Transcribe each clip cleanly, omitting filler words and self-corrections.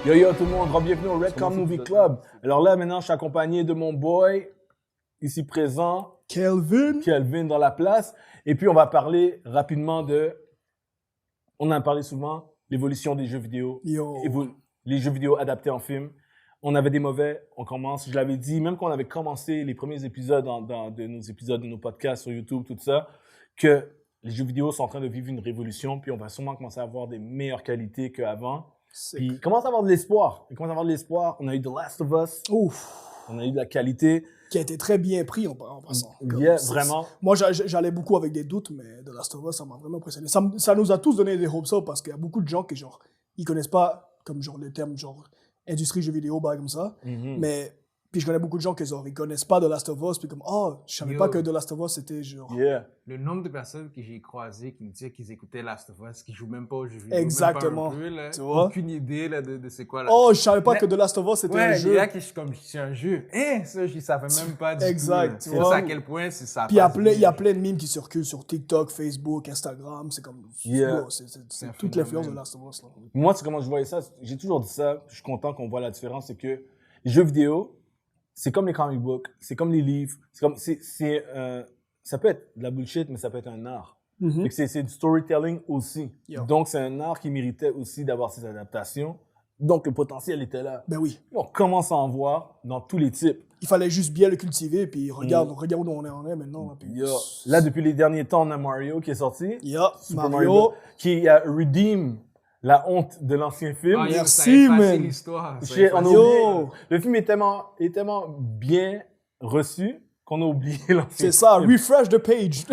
Yo tout le monde, bienvenue au Redcom Movie Club. Alors là, maintenant, je suis accompagné de mon boy, ici présent, Kelvin dans la place. Et puis, on va parler rapidement on en a parlé souvent, l'évolution des jeux vidéo. Les jeux vidéo adaptés en film. On avait des mauvais, on commence, je l'avais dit, même quand on avait commencé les premiers épisodes de nos podcasts sur YouTube, tout ça, que les jeux vidéo sont en train de vivre une révolution, puis on va sûrement commencer à avoir des meilleures qualités qu'avant. Puis il commence à avoir de l'espoir. On a eu The Last of Us. On a eu de la qualité. Qui a été très bien pris en passant. Vraiment. Moi, j'allais beaucoup avec des doutes, mais The Last of Us, ça m'a vraiment impressionné. Ça nous a tous donné des hopes, ça, parce qu'il y a beaucoup de gens qui, genre, ils connaissent pas, comme, genre, le terme, genre, industrie jeux vidéo, comme ça. Mais, puis je connais beaucoup de gens qui, genre, ils connaissent pas The Last of Us, puis comme, je savais pas que The Last of Us, c'était, genre... Le nombre de personnes que j'ai croisées qui me disaient qu'ils écoutaient Last of Us, qui jouent même pas aux jeux vidéo. Exactement. Même pas un peu, là. Tu vois? Aucune idée, là, de c'est quoi, là. Je savais pas que The Last of Us, c'était un jeu. Ouais, là, c'est un jeu. Ça, je savais même pas du exact, tout. C'est ça à quel point c'est ça. Puis il y a plein de memes qui circulent sur TikTok, Facebook, Instagram. C'est comme... c'est toute l'influence de Last of Us, là. Moi, c'est comment je voyais ça. J'ai toujours dit ça. Je suis content qu'on voit la différence. C'est que les jeux vidéo, c'est comme les comic books, c'est comme les livres. Ça peut être de la bullshit, mais ça peut être un art. C'est du storytelling aussi. Donc, c'est un art qui méritait aussi d'avoir ses adaptations. Donc, le potentiel était là. Ben oui. On commence à en voir dans tous les types. Il fallait juste bien le cultiver, puis regarde où on est maintenant. Puis... Là, depuis les derniers temps, on a Mario qui est sorti. Super Mario. Qui a redeem la honte de l'ancien film. Merci, man. Le film est tellement bien reçu qu'on a oublié l'ancien film. C'est ça, refresh the page.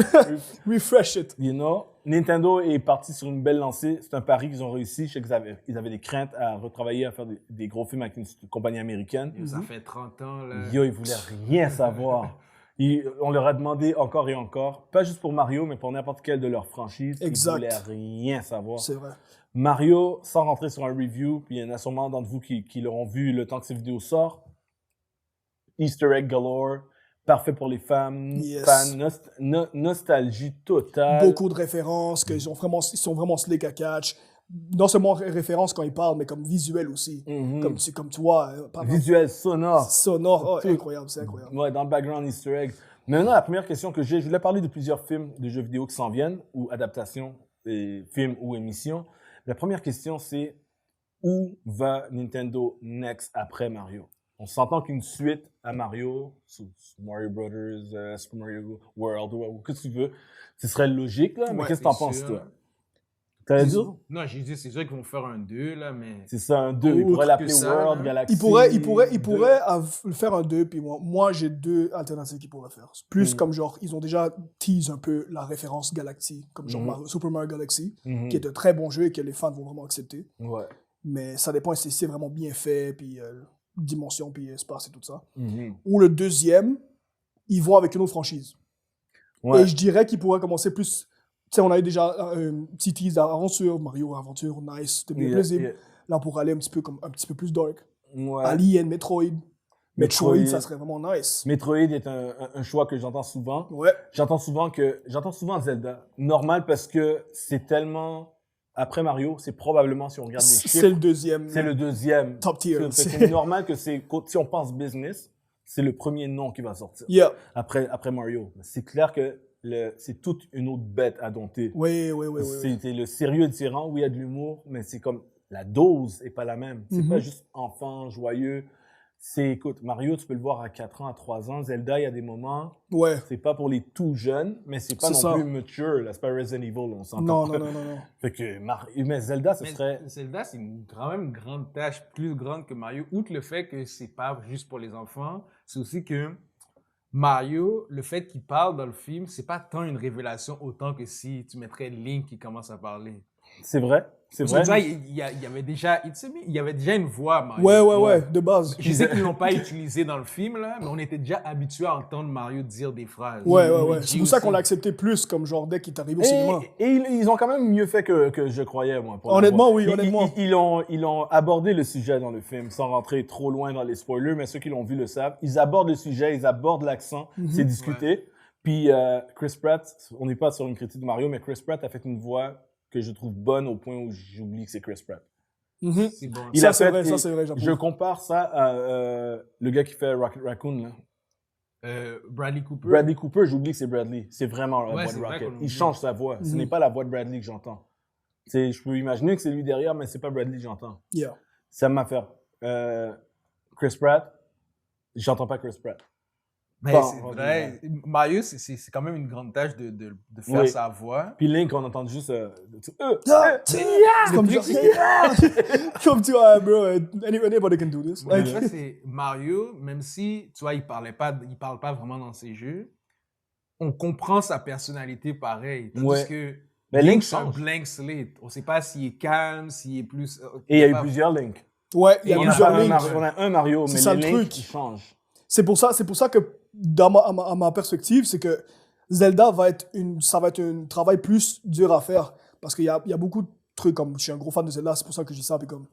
Refresh it. You know, Nintendo est parti sur une belle lancée. C'est un pari qu'ils ont réussi. Je sais qu'ils avaient des craintes à retravailler, à faire des gros films avec une compagnie américaine. Ça fait 30 ans, là. Ils voulaient rien savoir. On leur a demandé encore et encore, pas juste pour Mario, mais pour n'importe quelle de leurs franchises. Exact. Ils voulaient rien savoir. C'est vrai. Mario, sans rentrer sur un review, puis il y en a sûrement d'entre vous qui l'auront vu le temps que cette vidéo sort. Easter egg galore, parfait pour les femmes, fans, nostalgie totale. Beaucoup de références, ils sont vraiment slick à catch. Non seulement références quand ils parlent, mais comme visuel aussi. Comme tu vois. Visuel, sonore. Incroyable, c'est incroyable. Ouais, dans le background Easter egg. Maintenant, la première question que je voulais parler de plusieurs films de jeux vidéo qui s'en viennent, ou adaptations, films ou émissions. La première question, c'est où va Nintendo next après Mario? On s'entend qu'une suite à Mario, Mario Brothers, Super Mario World, ou que tu veux, ce serait logique, là. Mais qu'est-ce que t'en penses, toi? T'allais dire? Non, j'ai dit, c'est sûr qu'ils vont faire un 2, là, mais... C'est ça, un 2. Ils pourraient l'appeler World, Galaxy. Ils pourraient faire un 2, puis moi, j'ai deux alternatives qu'ils pourraient faire. Plus comme genre, ils ont déjà tease un peu la référence Galaxy, comme genre Super Mario Galaxy, qui est un très bon jeu et que les fans vont vraiment accepter. Ouais. Mais ça dépend si c'est vraiment bien fait, puis dimension, puis espace et tout ça. Ou le deuxième, ils vont avec une autre franchise. Et je dirais qu'ils pourraient commencer plus... Tu sais, on a eu déjà un petit tease d'aventure, Mario Aventure, nice, c'était bien plaisible. Là, on pourrait aller un petit peu plus dark. Alien, Metroid, ça serait vraiment nice. Metroid est un choix que j'entends souvent. Ouais. J'entends souvent Zelda. Normal parce que c'est tellement... Après Mario, c'est probablement, si on regarde les chiffres... C'est le deuxième. C'est le deuxième. Top tier. C'est normal que si on pense business, c'est le premier nom qui va sortir. Après Mario. C'est clair que c'est toute une autre bête à dompter. Oui. C'est le sérieux différent. Oui, il y a de l'humour, mais c'est comme la dose est pas la même. C'est pas juste enfant, joyeux. Écoute, Mario, tu peux le voir à 4 ans, à 3 ans. Zelda, il y a des moments. Ouais. C'est pas pour les tout jeunes, mais c'est pas plus mature. Là, c'est pas Resident Evil, on s'entend. Non. Fait que, mais Zelda, serait... Zelda, c'est quand même une grande tâche, plus grande que Mario. Outre le fait que c'est pas juste pour les enfants, c'est aussi que Mario, le fait qu'il parle dans le film, c'est pas tant une révélation autant que si tu mettrais Link qui commence à parler. C'est vrai. Déjà, il y avait déjà une voix, Mario. Ouais, de base. Je sais qu'ils l'ont pas utilisé dans le film, là, mais on était déjà habitués à entendre Mario dire des phrases. Ouais. C'est pour ça qu'on l'a accepté plus, comme genre dès qu'il est arrivé au cinéma. Et ils ont quand même mieux fait que je croyais, moi. Honnêtement. Ils ont abordé le sujet dans le film, sans rentrer trop loin dans les spoilers, mais ceux qui l'ont vu le savent. Ils abordent le sujet, ils abordent l'accent, c'est discuté. Ouais. Puis Chris Pratt, on n'est pas sur une critique de Mario, mais Chris Pratt a fait une voix que je trouve bonne au point où j'oublie que c'est Chris Pratt. C'est bon. Ça, c'est vrai, j'avoue. Je compare ça à le gars qui fait Rocket Raccoon, là. Bradley Cooper. Bradley Cooper, j'oublie que c'est Bradley. C'est vraiment la Ouais, voix c'est de vrai Rocket. qu'on Il oublie. change sa voix. Ce n'est pas la voix de Bradley que j'entends. Je peux imaginer que c'est lui derrière, mais c'est pas Bradley que j'entends. Yeah. Ça m'a fait. Chris Pratt, j'entends pas Chris Pratt. Mais Bon, c'est vrai. Mario, c'est quand même une grande tâche de faire Oui. sa voix. Puis Link, on entend juste. Comme comme tu vois, bro, anybody can do this. Mais Like, tu vois, c'est Mario, même si, tu vois, il parle pas vraiment dans ses jeux, on comprend sa personnalité pareil. Tandis Ouais. que Mais Link, Link c'est un change. blank slate. On sait pas s'il est calme, s'il est plus... Et il y a eu plusieurs Link. ouais, il y a Et plusieurs lignes. On a un Mario, C'est mais ça, les le Link, truc. ils changent. C'est pour ça que, à ma perspective, c'est que Zelda va être un travail plus dur à faire. Parce qu'il y a beaucoup de trucs, comme je suis un gros fan de Zelda, c'est pour ça que je dis ça. Puis comme,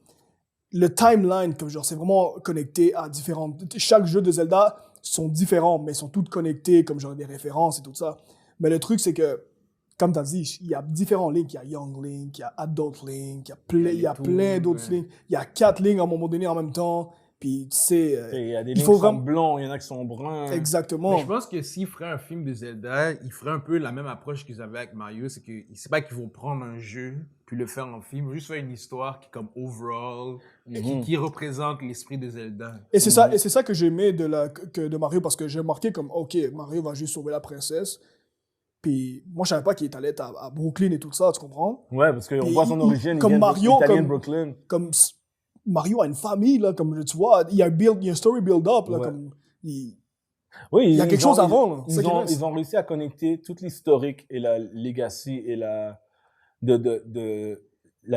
le timeline, comme genre, c'est vraiment connecté à différentes. Chaque jeu de Zelda sont différents, mais sont toutes connectés, comme genre des références et tout ça. Mais le truc, c'est que, comme tu as dit, il y a différents Link. Il y a Young Link, il y a Adult Link, il y a plein d'autres Link. Il y a 4 Link à un moment donné en même temps. Puis, tu sais, Il y a des il Link faut qui sont vraiment... blonds, il y en a qui sont bruns. Exactement. Mais je pense que s'ils feraient un film de Zelda, ils feraient un peu la même approche qu'ils avaient avec Mario. C'est pas qu'ils vont prendre un jeu puis le faire en film, juste faire une histoire qui est comme overall, qui représente l'esprit de Zelda. Et c'est ça que j'aimais de Mario, parce que j'ai remarqué comme, OK, Mario va juste sauver la princesse. Puis moi, je savais pas qu'il est allé à Brooklyn et tout ça, tu comprends? Ouais, parce qu'on Puis voit son origine, comme il vient Mario, italien de comme- Brooklyn. Comme Mario a une famille, là, comme tu vois, il y a un story build-up, là, Ouais. comme... Oui, Il y a quelque chose avant, là. C'est ça qui est nice. Ils ont réussi à connecter toute l'historique et la legacy et la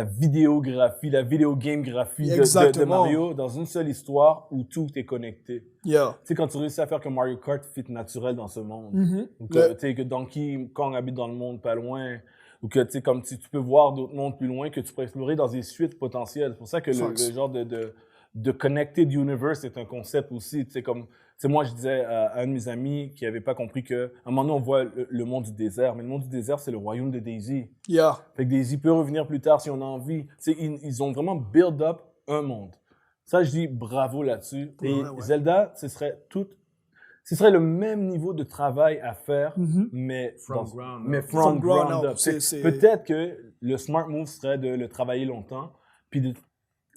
vidéographie, la vidéogamegraphie de Exactement. Mario dans une seule histoire où tout est connecté. Yeah. Tu sais, quand tu réussis à faire que Mario Kart fit naturel dans ce monde, Mhm. ou que, tu sais, que Donkey Kong habite dans le monde pas loin, ou que, tu sais, comme tu peux voir d'autres mondes plus loin que tu peux explorer dans des suites potentielles. C'est pour ça que le genre de connected universe est un concept aussi. Tu sais, comme, tu sais, moi, je disais à un de mes amis qui avait pas compris que, à un moment donné, on voit le monde du désert, mais le monde du désert, c'est le royaume de Daisy. Yeah. Fait que Daisy peut revenir plus tard si on a envie. Tu sais, ils ont vraiment build up un monde. Ça, je dis bravo là-dessus. Et Ouais, ouais. Zelda, ce serait le même niveau de travail à faire, Mhm. mais From ground up. mais From ground up. Fait que C'est- peut-être que le smart move serait de le travailler longtemps, puis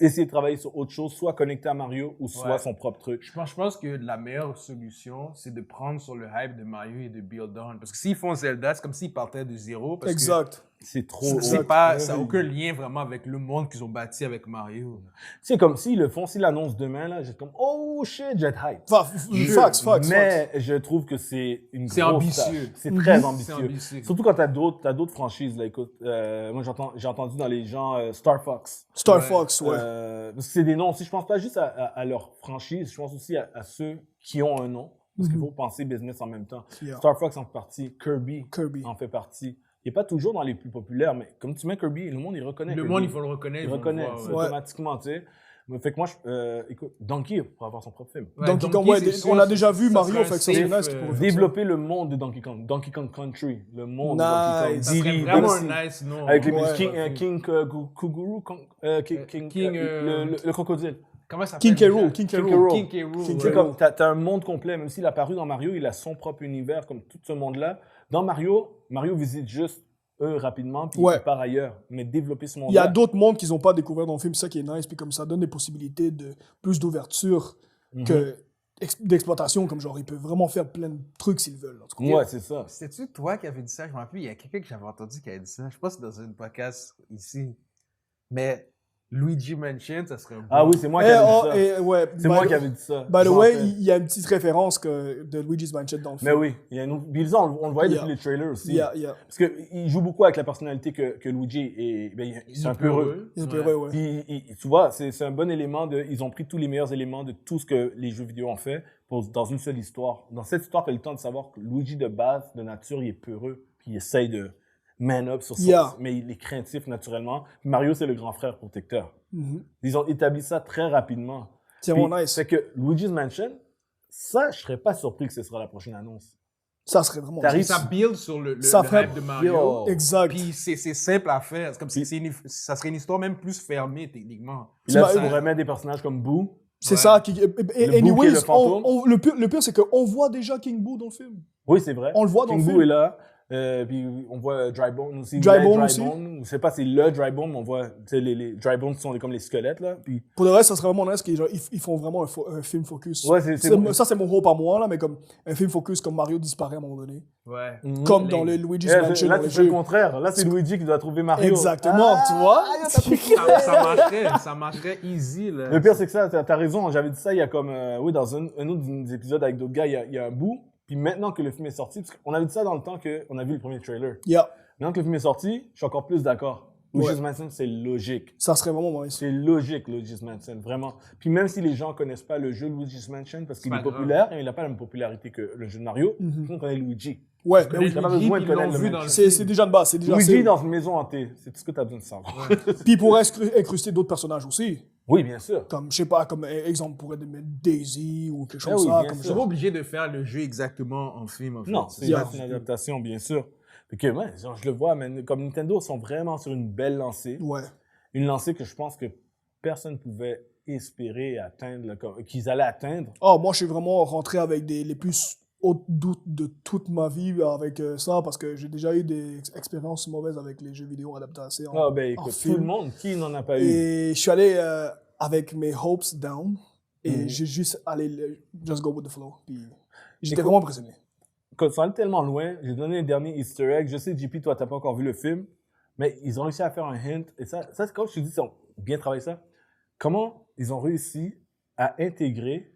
essayer de travailler sur autre chose, soit connecté à Mario ou soit Ouais. son propre truc. Je pense que la meilleure solution, c'est de prendre sur le hype de Mario et de build on. Parce que s'ils font Zelda, c'est comme s'ils partaient de zéro. Parce Exact. C'est trop. que ça n'a aucun lien vraiment avec le monde qu'ils ont bâti avec Mario. C'est comme s'ils le font, s'ils l'annoncent demain, là, j'ai comme, oh shit, jet hype. Facts. Mais je trouve que c'est une C'est grosse ambitieux. tâche. C'est très C'est ambitieux. ambitieux. Surtout quand t'as d'autres franchises, là, écoute. Moi, j'ai entendu dans les gens Star Fox. Star Ouais. Fox, ouais. Parce que c'est des noms aussi. Je pense pas juste à leur franchise, je pense aussi à ceux qui ont un nom. Parce qu'il faut penser business en même temps. Yeah. Star Fox en fait partie, Kirby Kirby. en fait partie. Il n'est pas toujours dans les plus populaires, mais comme tu mets Kirby, le monde, il reconnaît Le Kirby. monde, il faut le reconnaître. Il ils vont reconnaît le voir, c'est ouais. automatiquement, tu sais. Mais fait que moi, écoute, Donkey pourrait avoir son propre film. Ouais, Donkey Kong, ouais, c'est sûr, on a déjà vu ça Mario, serait fait que ça un serait safe, nice qu'il pourrait faire Développer le monde de Donkey Kong Country, le monde de Donkey Kong. Nice. Ça serait Diddy, vraiment Dixie. un nice nom. Avec les Ouais. King Kuguru, le crocodile. Comment ça s'appelle? King K. Rool, déjà? King K. King K. Rool. Rool. King K. Rool, King Tu K. sais, ouais. comme t'as un monde complet, même s'il est apparu dans Mario, il a son propre univers, comme tout ce monde-là. Dans Mario visite juste eux rapidement, puis Ouais. il part ailleurs. Mais développer ce Il y monde-là. a d'autres mondes qu'ils n'ont pas découvert dans le film, c'est ça qui est nice, puis comme ça donne des possibilités de plus d'ouverture que d'exploitation, comme genre ils peuvent vraiment faire plein de trucs s'ils veulent. En tout cas. Ouais, c'est ça. C'était-tu toi qui avais dit ça? Je me rappelle, il y a quelqu'un que j'avais entendu qui avait dit ça. Je pense que c'est dans une podcast ici. Mais Luigi Mansion, ça serait un bon... Ah oui, c'est moi qui avais dit ça. Ouais, C'est moi qui avais dit ça. By the Je m'en way, rappelle. il y a une petite référence de Luigi's Mansion dans le film. Mais oui, il y a une autre... Puis ça, on le voyait Yeah. depuis les trailers aussi. Yeah. Parce qu'il joue beaucoup avec la personnalité que Luigi est. Ben, c'est un peu heureux. Il est un peu heureux, ouais. Puis, tu vois, c'est un bon élément de. Ils ont pris tous les meilleurs éléments de tout ce que les jeux vidéo ont fait dans une seule histoire. Dans cette histoire, tu as le temps de savoir que Luigi, de base, de nature, il est peureux. Puis il essaye de man up sur ça. Yeah. Mais il est craintif naturellement. Puis Mario, c'est le grand frère protecteur. Mhm. Ils ont établi ça très rapidement. C'est Puis, vraiment nice. C'est que Luigi's Mansion, ça, je serais pas surpris que ce sera la prochaine annonce. Ça serait vraiment... Ça build sur le hype de Mario. Exact. Puis c'est simple à faire. C'est comme si ça serait une histoire même plus fermée, techniquement. Puis là, tu pourrais mettre des personnages comme Boo. C'est ça. Anyways, le pire, c'est qu'on voit déjà King Boo dans le film. Oui, c'est vrai. On le voit dans le film. King Boo est là. Puis on voit Drybone aussi. Drybone aussi. Je sais pas si c'est le Drybone, mais on voit les Drybones sont comme les squelettes là. Puis... Pour le reste, ça serait vraiment nice qu'ils font vraiment un film focus. Ouais, ça, c'est mon hope à moi, là, mais comme un film focus comme Mario disparaît à un moment donné. Ouais. Comme dans le Luigi's Mansion. Là, c'est le contraire. Là, c'est Luigi qui doit trouver Mario. Exactement, tu vois. Ça marcherait easy. Là. Le pire, c'est que ça, t'as raison. J'avais dit ça il y a comme, dans un autre des épisodes avec d'autres gars, il y a un bout. Puis maintenant que le film est sorti, parce qu'on avait dit ça dans le temps qu'on a vu le premier trailer. Yeah. Maintenant que le film est sorti, je suis encore plus d'accord. Luigi's Mansion, c'est logique. Ça serait vraiment nice. C'est logique, Luigi's Mansion, vraiment. Puis même si les gens connaissent pas le jeu Luigi's Mansion, parce qu'il est populaire, et il n'a pas la même popularité que le jeu de Mario, on connaît Luigi. Ouais, mais t'as pas besoin de connaître le Mansion. C'est déjà de base. Luigi dans une maison hantée, c'est tout ce que tu as besoin de savoir. Ouais. Puis il pourrait incruster d'autres personnages aussi. Oui, bien sûr. Comme, je sais pas, comme exemple, pourrait mettre Daisy ou quelque chose comme ça. Ils sont pas obligés de faire le jeu exactement en film. En fait. Non, c'est une adaptation, bien sûr. Fait que, ouais, genre, je le vois, mais comme Nintendo, ils sont vraiment sur une belle lancée. Ouais. Une lancée que je pense que personne ne pouvait espérer atteindre, qu'ils allaient atteindre. Oh, moi, je suis vraiment rentré avec les plus hautes doutes de toute ma vie avec ça, parce que j'ai déjà eu des expériences mauvaises avec les jeux vidéo adaptés Ah, ben écoute, tout le monde, qui n'en a pas eu? Et je suis allé avec mes hopes down, et j'ai juste allé just go with the flow. Puis j'étais vraiment impressionné. Quand ils sont allés tellement loin, j'ai donné un dernier Easter egg. Je sais, JP, toi, t'as pas encore vu le film, mais ils ont réussi à faire un hint. Et ça c'est comme je te dis, ils ont bien travaillé ça. Comment ils ont réussi à intégrer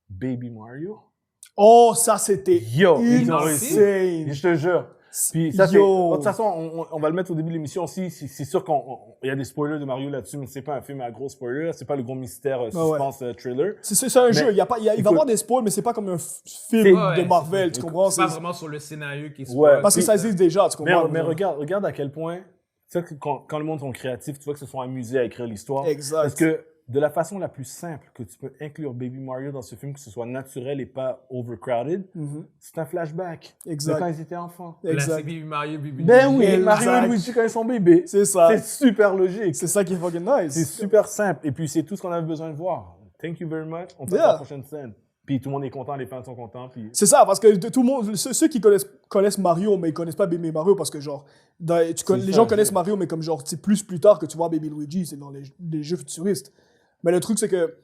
Baby Mario? Oh, ça, c'était ils ont réussi. Je te jure. Puis ça, de toute façon, on va le mettre au début de l'émission aussi. C'est sûr qu'il y a des spoilers de Mario là-dessus, mais c'est pas un film à gros spoilers. C'est pas le gros mystère suspense thriller. C'est un jeu. Il va y avoir des spoils, mais c'est pas comme un film de Marvel, tu comprends? C'est pas vraiment sur le scénario qui spoil. Parce que ça existe déjà, tu comprends? Mais regarde à quel point, tu sais, quand le monde sont créatifs, tu vois que se sont amusés à écrire l'histoire. Exact. Parce que de la façon la plus simple que tu peux inclure Baby Mario dans ce film, que ce soit naturel et pas overcrowded, c'est un flashback de quand ils étaient enfants. Exact. Baby Mario, Ben oui, Mario et Luigi quand ils sont bébés. C'est ça. C'est super logique. C'est ça qui est fucking nice. C'est super simple. Et puis c'est tout ce qu'on avait besoin de voir. Thank you very much. On passe à la prochaine scène. Puis tout le monde est content, les fans sont contents. Puis... C'est ça, parce que tout le monde, ceux qui connaissent Mario, mais ils connaissent pas Baby Mario, parce que genre, les gens connaissent Mario, mais comme genre, c'est plus tard que tu vois Baby Luigi, c'est dans les jeux futuristes. Mais le truc, c'est que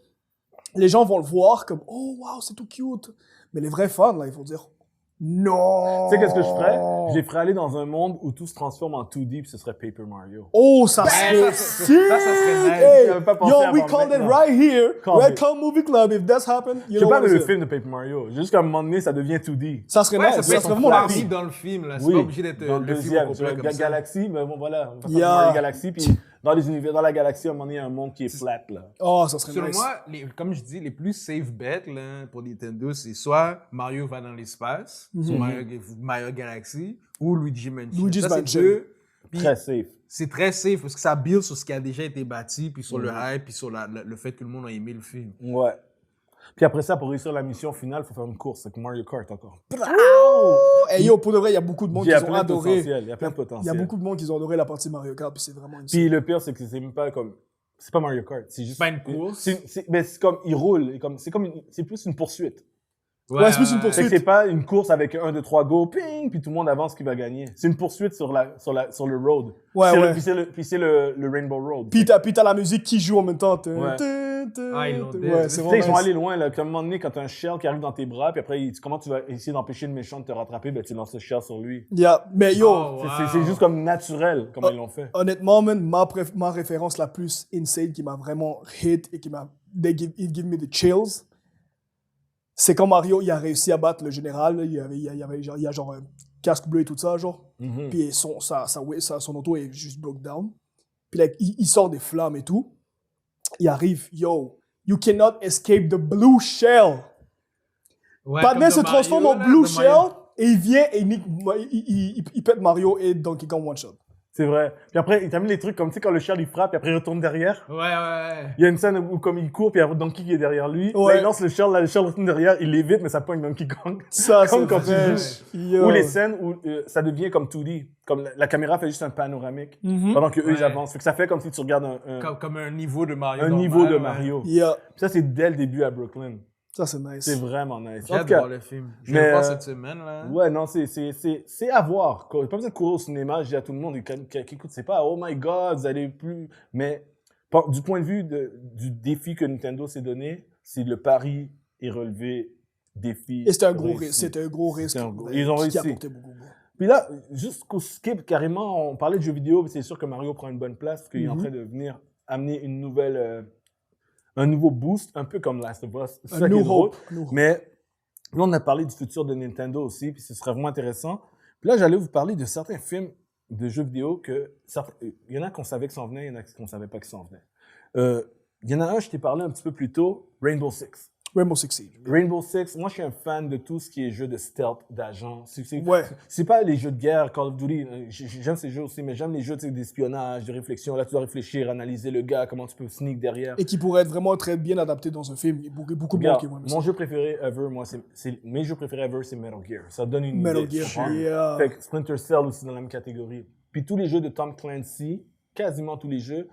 les gens vont le voir comme « Oh, wow, c'est tout cute ». Mais les vrais fans, là, ils vont dire « Non ». Tu sais qu'est-ce que je ferais? Je les ferais aller dans un monde où tout se transforme en 2D, puis ce serait Paper Mario. Oh, ça serait sick! Ça serait nice. Hey, j'avais pas pensé we called it right here. Red Calm Movie Club. If that's happened, you know what je sais pas le film de Paper Mario. Juste qu'à un moment donné, ça devient 2D. Ça serait nice. Ça serait vraiment nice. Dans le film, là. C'est pas obligé d'être le film complet comme ça. Galaxy, mais bon, voilà. On passe dans la galaxie, puis dans les univers, dans la galaxie, à un moment donné, il y a un monde qui est flat, là. Oh, ça serait nice. Selon moi, comme je dis, les plus safe bets, là, pour Nintendo, c'est soit Mario va dans l'espace, sur Mario Galaxy, ou Luigi Mansion. Luigi's Mansion. Très safe. C'est très safe, parce que ça build sur ce qui a déjà été bâti, puis sur le hype, puis sur le fait que le monde a aimé le film. Ouais. Puis après ça, pour réussir la mission finale, il faut faire une course avec Mario Kart encore. Et yo, pour de vrai, il y a beaucoup de monde qui ont adoré. Il y a plein de potentiel. Il y a beaucoup de monde qui ont adoré la partie Mario Kart, puis c'est vraiment une Puis le pire, c'est que c'est même pas comme... C'est pas Mario Kart, c'est juste... pas une course. Mais c'est comme, il roule, c'est plus une poursuite. Ouais, c'est plus une poursuite. C'est pas une course avec 1, 2, 3, go, ping, puis tout le monde avance qui va gagner. C'est une poursuite sur le road. Ouais. Puis c'est le Rainbow Road. Puis t'as la musique qui joue en même temps. Ouais, c'est ils sont allés loin, là. Comme à un moment donné, quand t'as un shell qui arrive dans tes bras, puis après, comment tu vas essayer d'empêcher le méchant de te rattraper, ben tu lances le shell sur lui. Mais yo, c'est juste comme naturel, comme ils l'ont fait. Honnêtement, man, ma référence la plus insane qui m'a vraiment hit et qui m'a it give me the chills, c'est quand Mario il a réussi à battre le général. Il y a genre un casque bleu et tout ça, genre. Puis son auto est juste broke down. Puis là, il sort des flammes et tout. Il arrive, yo, you cannot escape the blue shell. Padmé se transforme en blue shell et il vient et il pète Mario et Donkey Kong one shot. C'est vrai. Puis après, il t'a mis les trucs comme, tu sais, quand le chien lui frappe, puis après il retourne derrière. Ouais. Il y a une scène où comme il court, puis il y a Donkey qui est derrière lui. Ouais. Là, il lance le chien retourne derrière, il l'évite, mais ça pogne Donkey Kong. Ça, Comme c'est quand tu vrai. joues. Ou les scènes où ça devient comme 2D. Comme la caméra fait juste un panoramique. Pendant que eux, ils avancent. Fait que ça fait comme si tu regardes Comme un niveau de Mario. un niveau de Mario. Yeah. Puis ça, c'est dès le début à Brooklyn. Ça, c'est nice. C'est vraiment nice. J'ai hâte de voir le film. Je vais le voir cette semaine, là. Ouais, non, c'est à voir. Pas besoin de courir au cinéma. Je dis à tout le monde qui écoute, c'est pas, oh my god, vous allez plus. Mais du point de vue du défi que Nintendo s'est donné, c'est le pari est relevé, défi. Et c'était un gros risque. C'était un gros risque. Ils ont réussi. Qui apportait beaucoup. Puis là, juste qu'au skip, carrément, on parlait de jeux vidéo, mais c'est sûr que Mario prend une bonne place parce qu'il est en train de venir amener une nouvelle. Un nouveau boost, un peu comme Last of Us. C'est ça qui est drôle. Mais là, on a parlé du futur de Nintendo aussi, puis ce serait vraiment intéressant. Puis là, j'allais vous parler de certains films de jeux vidéo il y en a qu'on savait que s'en venait, il y en a qu'on savait pas que s'en venait. Il y en a un, je t'ai parlé un petit peu plus tôt, Rainbow Six. Rainbow Six Siege. Rainbow Six, moi je suis un fan de tout ce qui est jeu de stealth, d'agent. Ouais. C'est pas les jeux de guerre, Call of Duty, j'aime ces jeux aussi, mais j'aime les jeux d'espionnage, de réflexion. Là, tu dois réfléchir, analyser le gars, comment tu peux sneak derrière. Et qui pourrait être vraiment très bien adapté dans un film. Il y a beaucoup de monde qui vont aimer ça. Mon jeu préféré ever, mes jeux préférés ever, c'est Metal Gear. Ça donne une Metal idée. Gear, yeah. Fait que Splinter Cell aussi dans la même catégorie. Puis tous les jeux de Tom Clancy, quasiment tous les jeux,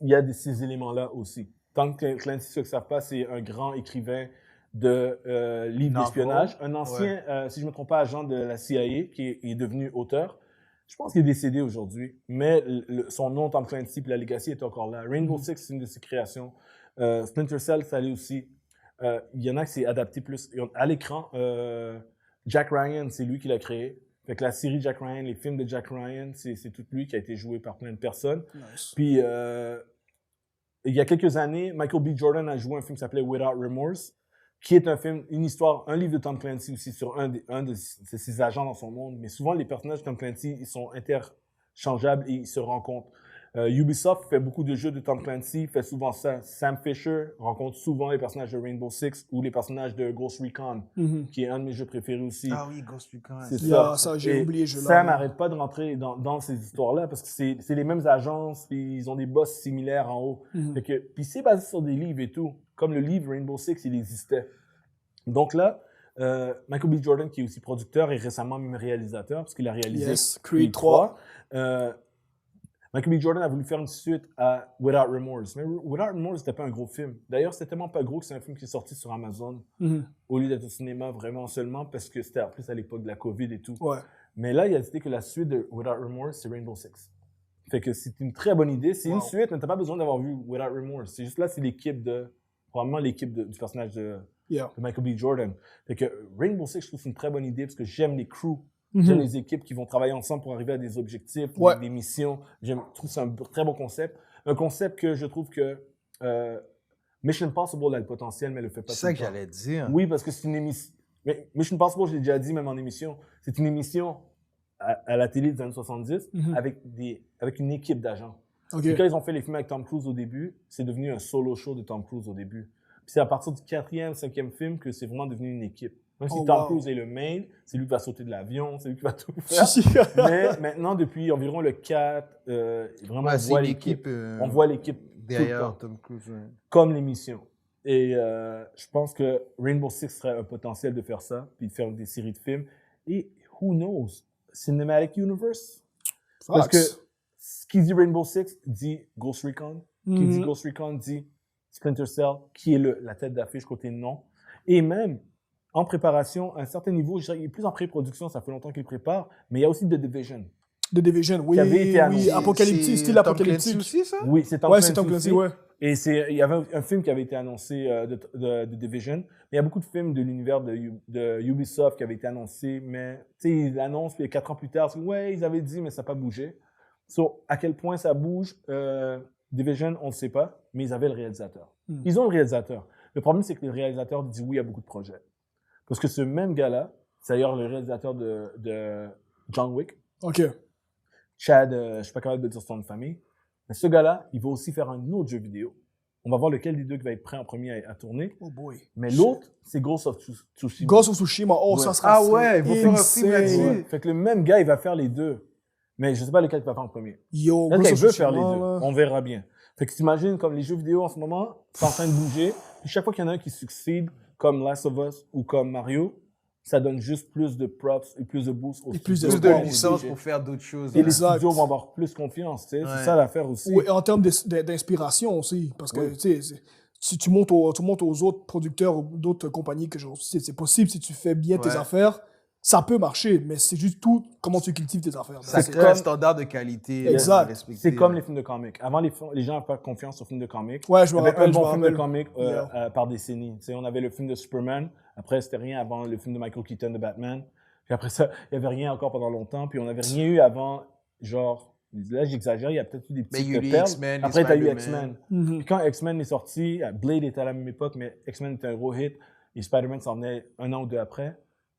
il y a ces éléments-là aussi. Tom Clancy, ceux qui ne savent pas, c'est un grand écrivain de livres d'espionnage. Un ancien, si je ne me trompe pas, agent de la CIA qui est devenu auteur. Je pense qu'il est décédé aujourd'hui, mais son nom, Tom Clancy, puis la legacy est encore là. Rainbow Six, c'est une de ses créations. Splinter Cell, ça allait aussi. Il y en a qui s'est adapté plus. À l'écran, Jack Ryan, c'est lui qui l'a créé. Fait que la série Jack Ryan, les films de Jack Ryan, c'est tout lui qui a été joué par plein de personnes. Nice. Puis, il y a quelques années, Michael B. Jordan a joué un film qui s'appelait Without Remorse, qui est un film, une histoire, un livre de Tom Clancy aussi sur un de ses agents dans son monde. Mais souvent, les personnages de Tom Clancy, ils sont interchangeables et ils se rencontrent. Ubisoft fait beaucoup de jeux de Tom Clancy, fait souvent ça. Sam Fisher rencontre souvent les personnages de Rainbow Six ou les personnages de Ghost Recon, qui est un de mes jeux préférés aussi. Ah oui, Ghost Recon. C'est ça, j'ai oublié ce jeu-là. Sam n'arrête pas de rentrer dans ces histoires-là parce que c'est les mêmes agences, puis ils ont des boss similaires en haut. Puis c'est basé sur des livres et tout. Comme le livre Rainbow Six, il existait. Donc là, Michael B. Jordan, qui est aussi producteur et récemment même réalisateur, parce qu'il a réalisé Creed 3. Michael B. Jordan a voulu faire une suite à Without Remorse. Mais Without Remorse, c'était pas un gros film. D'ailleurs, c'était tellement pas gros que c'est un film qui est sorti sur Amazon au lieu d'être au cinéma vraiment seulement parce que c'était en plus à l'époque de la COVID et tout. Ouais. Mais là, il a décidé que la suite de Without Remorse, c'est Rainbow Six. Fait que c'est une très bonne idée. C'est une suite, mais t'as pas besoin d'avoir vu Without Remorse. C'est juste là, c'est probablement l'équipe du personnage de Michael B. Jordan. Fait que Rainbow Six, je trouve que c'est une très bonne idée parce que j'aime les crews. J'aime les équipes qui vont travailler ensemble pour arriver à des objectifs, des missions. Je trouve que c'est un très bon concept. Un concept que je trouve que Mission Impossible a le potentiel, mais le fait pas. C'est ça que j'allais dire. Oui, parce que c'est une émission. Mais Mission Impossible, je l'ai déjà dit même en émission, c'est une émission à la télé des années 70 avec une équipe d'agents. Okay. Et quand ils ont fait les films avec Tom Cruise au début, c'est devenu un solo show de Tom Cruise au début. Puis c'est à partir du 4e, 5e film que c'est vraiment devenu une équipe. Même si Tom Cruise est le main, c'est lui qui va sauter de l'avion, c'est lui qui va tout faire. Mais maintenant, depuis environ le 4, vraiment, on voit l'équipe derrière Tom Cruise. Comme l'émission. Et je pense que Rainbow Six serait un potentiel de faire ça, puis de faire des séries de films. Et who knows? Cinematic Universe? Parce que ce qui dit Rainbow Six dit Ghost Recon. Qui dit Ghost Recon dit Splinter Cell, qui est la tête d'affiche côté nom. Et même, en préparation, à un certain niveau, je dirais, il est plus en pré-production, ça fait longtemps qu'il prépare, mais il y a aussi The Division. The Division, oui. Qui avait été annoncé. Apocalyptique, style apocalyptique. Aussi, ça? Oui, c'est Tom Clancy. C'est Tom Clancy, ouais. Et il y avait un film qui avait été annoncé de Division. Mais il y a beaucoup de films de l'univers de Ubisoft qui avaient été annoncés, mais tu sais, ils l'annoncent, puis 4 ans plus tard, ils avaient dit, mais ça n'a pas bougé. À quel point ça bouge, Division, on ne sait pas, mais ils avaient le réalisateur. Ils ont le réalisateur. Le problème, c'est que le réalisateur dit oui à beaucoup de projets. Parce que ce même gars-là, c'est d'ailleurs le réalisateur de John Wick. OK. Chad, je ne suis pas capable de dire son nom de famille. Mais ce gars-là, il va aussi faire un autre jeu vidéo. On va voir lequel des deux qui va être prêt en premier à tourner. Oh boy. Mais l'autre, c'est Ghost of Tsushima. Ghost of Tsushima, ça sera il va faire un film là-dessus. Fait que le même gars, il va faire les deux. Mais je sais pas lequel tu vas faire en premier. Yo, Peut-être qu'elle veut faire les deux. là. On verra bien. Fait que t'imagines, comme les jeux vidéo en ce moment, c'est en train de bouger. Puis chaque fois qu'il y en a un qui succède, comme Last of Us ou comme Mario, ça donne juste plus de props et plus de boost aux Et plus studios. Plus de Ouais, licence pour faire d'autres choses. Et les Exact. studios vont avoir plus confiance, tu sais. Ouais. C'est ça l'affaire aussi. Oui, en termes d'inspiration aussi. Parce que, Oui. tu sais, si tu montes aux autres producteurs ou d'autres compagnies que genre, c'est possible, si tu fais bien tes Ouais. affaires, ça peut marcher, mais c'est juste tout comment tu cultives tes affaires. Ça C'est crée un comme- standard de qualité. Exact. à respecter. C'est comme les films de comics. Avant, les gens n'avaient pas confiance aux films de comics. Ouais, je me Il y avait rappelle. un je me bon film de rappelle. comics Yeah. par décennie. Tu sais, on avait le film de Superman. Après, c'était rien avant le film de Michael Keaton de Batman. Puis après ça, il n'y avait rien encore pendant longtemps. Puis on n'avait rien eu avant, genre, là j'exagère, il y a peut-être eu des Mais il y petites a eu les perles. X-Men, les Après, tu as eu Spider-Man. X-Men. Mhm. Puis quand X-Men est sorti, Blade était à la même époque, mais X-Men était un gros hit. Et Spider-Man s'en venait un an ou deux après.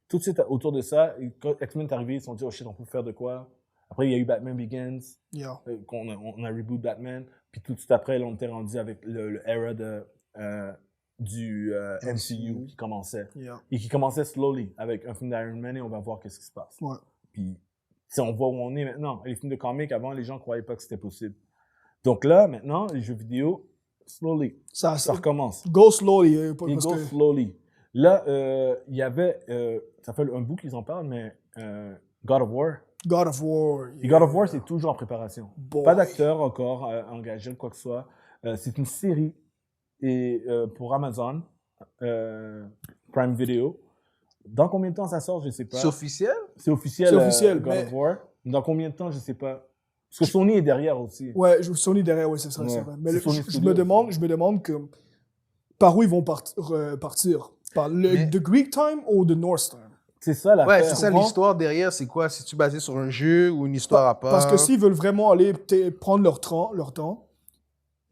Tout de suite, autour de ça, quand X-Men est arrivé, ils se sont dit, oh shit, on peut faire de quoi? Après, il y a eu Batman Begins, Yeah. on a reboot Batman. Puis tout de suite après, là, on était rendu avec le era du MCU qui commençait. Yeah. Et qui commençait slowly avec un film d'Iron Man et on va voir qu'est-ce qui se passe. Ouais. Puis, tu sais, on voit où on est maintenant. Les films de comics, avant, les gens croyaient pas que c'était possible. Donc là, maintenant, les jeux vidéo, slowly, ça recommence. Go slowly. Ils Parce go que, slowly. Là, il y avait, ça fait un bout qu'ils en parlent, mais God of War. God of War. Et God of War, c'est toujours en préparation. Boy. Pas d'acteur encore engagé ou quoi que ce soit. C'est une série et, pour Amazon, Prime Video. Dans combien de temps ça sort, je ne sais pas. C'est officiel? C'est officiel, C'est officiel, God mais- of War. Dans combien de temps, je ne sais pas. Parce que Sony est derrière aussi. Ouais, Sony derrière, ouais, c'est ça, Ouais. c'est vrai. Mais C'est Sony je Studio. me demande que par où ils vont partir. Par Mais- the Greek time ou the Norse time? C'est ça l'affaire. Ouais, c'est ça comprends? l'histoire derrière. C'est quoi? C'est-tu basé sur un jeu ou une histoire à part? Parce que s'ils veulent vraiment aller prendre leur temps,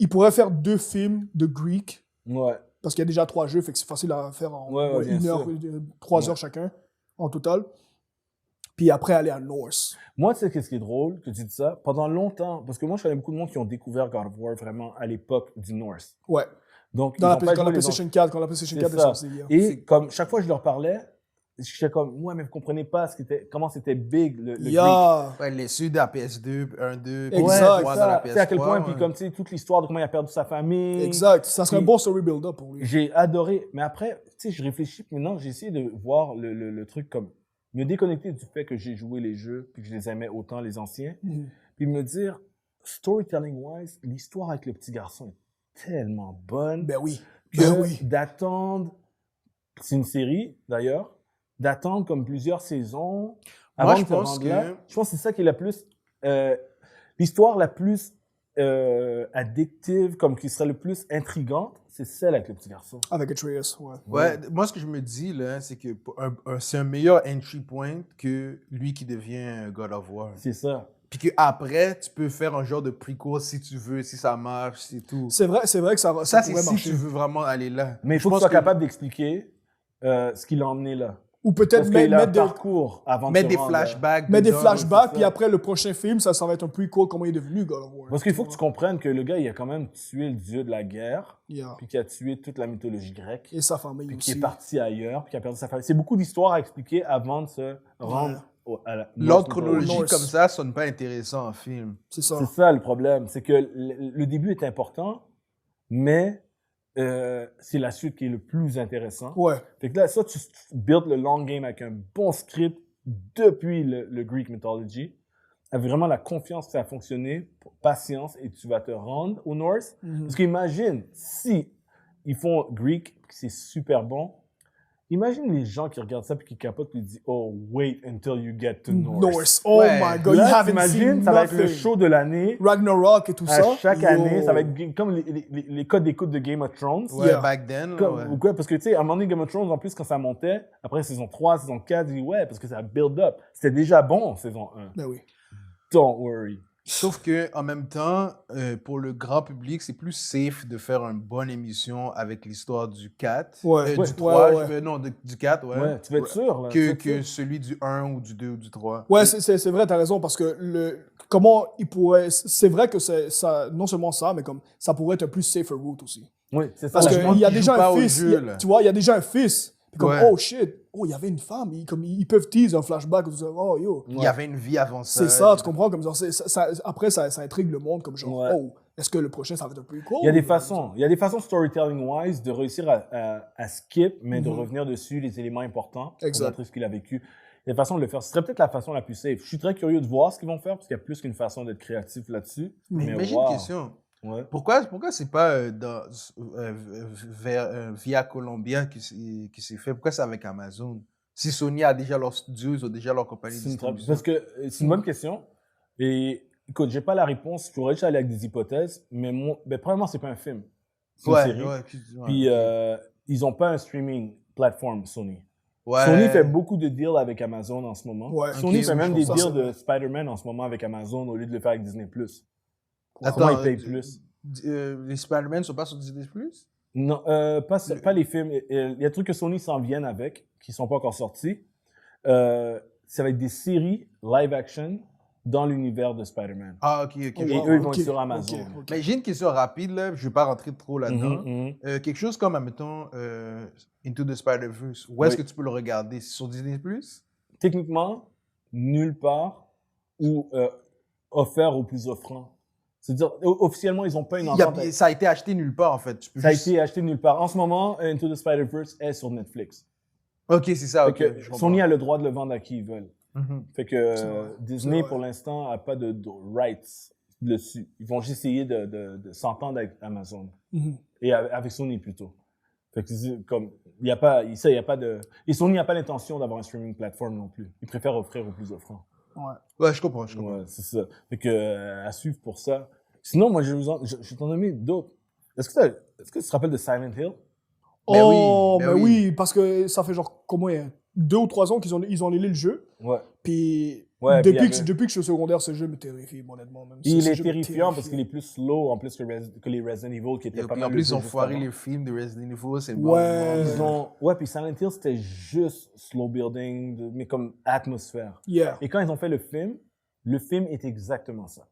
ils pourraient faire 2 films de Greek, Ouais. parce qu'il y a déjà 3 jeux, fait que c'est facile à faire en Ouais, bien 1 heure, sûr. 3 Ouais. heures chacun, en total. Puis après, aller à Norse. Moi, tu sais qu'est-ce qui est drôle que tu dis ça? Pendant longtemps, parce que moi, je connais beaucoup de monde qui ont découvert God of War vraiment à l'époque du Norse. Ouais. Donc, Quand ils la, ont pas quand joué la les PlayStation 4, quand la PlayStation C'est 4 est ça. sortie. Yeah. Et comme chaque fois que je leur parlais, j'étais comme, ouais, mais vous comprenez pas comment c'était big le Greek. Yeah. Ouais, les ceux de la PS2, 1, 2, Exact. 3 ça. dans la Tu PS3. sais à quel point, ouais. puis comme tu sais, toute l'histoire de comment il a perdu sa famille. Exact. Ça serait un Puis- bon story build-up pour lui. J'ai adoré. Mais après, tu sais, je réfléchis, puis maintenant, j'ai essayé de voir le truc comme me déconnecter du fait que j'ai joué les jeux, puis que je les aimais autant, les anciens, Mhm. puis me dire, storytelling-wise, l'histoire avec le petit garçon est tellement bonne. Ben oui. que Ben oui. d'attendre, c'est une série d'ailleurs, d'attendre comme plusieurs saisons Moi, avant je de te pense rendre que- là. Je pense que c'est ça qui est la plus, l'histoire la plus addictive, comme qui serait le plus intrigante, c'est celle avec le petit garçon. Avec Atreus, ouais. Ouais, moi, ce que je me dis, là, c'est que c'est un meilleur entry point que lui qui devient God of War. C'est ça. Puis qu'après, tu peux faire un genre de prequel si tu veux, si ça marche, c'est tout. C'est vrai que ça Ça, c'est pourrait si marcher. tu veux vraiment aller là. Mais il faut que tu sois capable d'expliquer ce qui l'a emmené là. Ou peut-être Parce qu'il a un mettre des, parcours avant de Mettre se des rendre là. flashbacks. mettre des dedans. flashbacks, c'est puis ça. après le prochain film, ça va être un prequel comment il est devenu God of War. Parce qu'il faut que tu comprennes que le gars, il a quand même tué le dieu de la guerre, Yeah. puis qui a tué toute la mythologie grecque. Et sa famille Puis qui aussi. est parti ailleurs, puis qui a perdu sa famille. C'est beaucoup d'histoires à expliquer avant de se rendre à la L'ordre Norse chronologique mythology. Norse. comme ça sonne pas intéressant en film. C'est ça. C'est ça le problème. C'est que le début est important, mais c'est la suite qui est le plus intéressant. Ouais. Fait que là, ça, tu builds le long game avec un bon script depuis le Greek mythology, avec vraiment la confiance que ça a fonctionné, patience, et tu vas te rendre au Norse. Mhm. Parce qu'imagine, si ils font Greek, puis que c'est super bon, imagine les gens qui regardent ça puis qui capotent et qui disent « Oh, wait until you get to Norse ». Norse. Oh Ouais. my god, you Là, haven't t'imagines, seen ça va être le nothing. show de l'année. Ragnarok et tout À ça. chaque Yo. année, ça va être comme les codes d'écoute de Game of Thrones. Ouais, Yeah. back then. là, Comme- ouais. ou quoi, parce que tu sais, à un moment donné, Game of Thrones, en plus, quand ça montait, après saison 3, saison 4, je dis ouais, parce que ça build up. C'était déjà bon en saison 1. Ben oui. Don't worry. Sauf que en même temps, pour le grand public, c'est plus safe de faire une bonne émission avec l'histoire du 4. Ouais, du ouais, 3, ouais. non, du 4, ouais. Ouais, tu vas être sûr, là. tu vas Que, être que sûr. celui du 1 ou du 2 ou du 3. Ouais, c'est vrai, t'as raison, parce que comment il pourrait. C'est vrai que c'est ça, non seulement ça, mais comme ça pourrait être un plus safer route aussi. Oui, c'est ça. Parce la- je pense qu'il y a qu'il déjà joue pas un au fils. jeu, là. Tu vois, il y a déjà un fils. Puis comme, Ouais. oh shit, oh, il y avait une femme, ils peuvent tease un flashback, oh, yo. Il y avait une vie avant ça. C'est ça, tu comprends? Comme genre, après, ça intrigue le monde, comme genre, oh, est-ce que le prochain, ça va être un peu cool? Il y a des façons storytelling-wise de réussir à skip, mais de revenir dessus les éléments importants pour montrer ce qu'il a vécu. Il y a des façons de le faire. Ce serait peut-être la façon la plus safe. Je suis très curieux de voir ce qu'ils vont faire, parce qu'il y a plus qu'une façon d'être créatif là-dessus. Mais j'ai une question. Ouais. Pourquoi c'est pas via Columbia qui s'est fait? Pourquoi c'est avec Amazon? Si Sony a déjà leur studio, ils ont déjà leur compagnie de distribution. Parce que c'est une bonne question. Et écoute, j'ai pas la réponse. Je pourrais juste aller avec des hypothèses. Mais premièrement, c'est pas un film. C'est une série. Puis ils ont pas un streaming platform, Sony. Ouais. Sony fait beaucoup de deals avec Amazon en ce moment. Ouais, Sony fait même des deals de Spider-Man en ce moment avec Amazon au lieu de le faire avec Disney+. Attends, ils payent plus. Les Spider-Man ne sont pas sur Disney+? Non, pas les films. Il y a des trucs que Sony s'en viennent avec, qui ne sont pas encore sortis. Ça va être des séries live-action dans l'univers de Spider-Man. Ah, ok. Et eux, ils vont être sur Amazon. Mais j'ai une question rapide, là. Je ne vais pas rentrer trop là-dedans. Quelque chose comme, admettons, Into the Spider-Verse. Où est-ce que tu peux le regarder? C'est sur Disney+? Techniquement, nulle part ou offert au plus offrant. C'est-à-dire, officiellement, ils n'ont pas une entente. Ça a été acheté nulle part, en fait. Ça a été acheté nulle part. En ce moment, Into the Spider-Verse est sur Netflix. OK, c'est ça. Okay, Sony a le droit de le vendre à qui ils veulent. Fait que Disney, pour l'instant, n'a pas de rights dessus. Ils vont juste essayer de s'entendre avec Amazon. Et avec Sony, plutôt. Fait que comme, il y a pas de... Et Sony n'a pas l'intention d'avoir un streaming platform non plus. Ils préfèrent offrir aux plus offrants. Ouais, je comprends. Ouais, c'est ça. Fait que, à suivre pour ça. Sinon, moi, je vais t'en donner d'autres. Est-ce que tu te rappelles de Silent Hill? Oh, mais oui, parce que ça fait genre, combien, 2 ou 3 ans qu'ils ont annulé le jeu. Ouais. Puis, depuis que je suis au secondaire, ce jeu me terrifie, honnêtement. Même. Il est terrifiant parce qu'il est plus slow, en plus que les Resident Evil, qui étaient pas mal. En plus, ils ont foiré les films de Resident Evil, c'est bon. Puis Silent Hill, c'était juste slow building, mais comme atmosphère. Yeah. Et quand ils ont fait le film est exactement ça.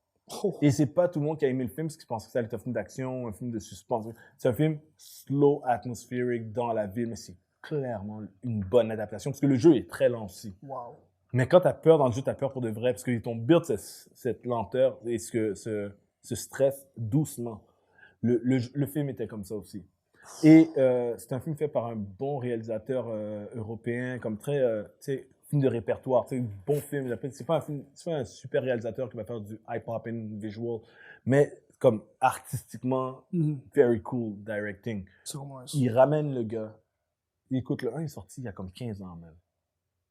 Et c'est pas tout le monde qui a aimé le film parce qu'ils pensaient que ça allait être un film d'action, un film de suspense. C'est un film slow, atmosphérique dans la ville, mais c'est clairement une bonne adaptation parce que le jeu est très lent aussi. Wow. Mais quand t'as peur dans le jeu, t'as peur pour de vrai parce qu'ils t'ont build cette lenteur et ce stress doucement. Le film était comme ça aussi. Et c'est un film fait par un bon réalisateur européen, comme très, tu sais, film de répertoire, tu sais, bon film. C'est pas un super réalisateur qui va faire du eye-popping visual, mais comme artistiquement, very cool directing. Il ramène le gars. Écoute, le 1 est sorti il y a comme 15 ans même.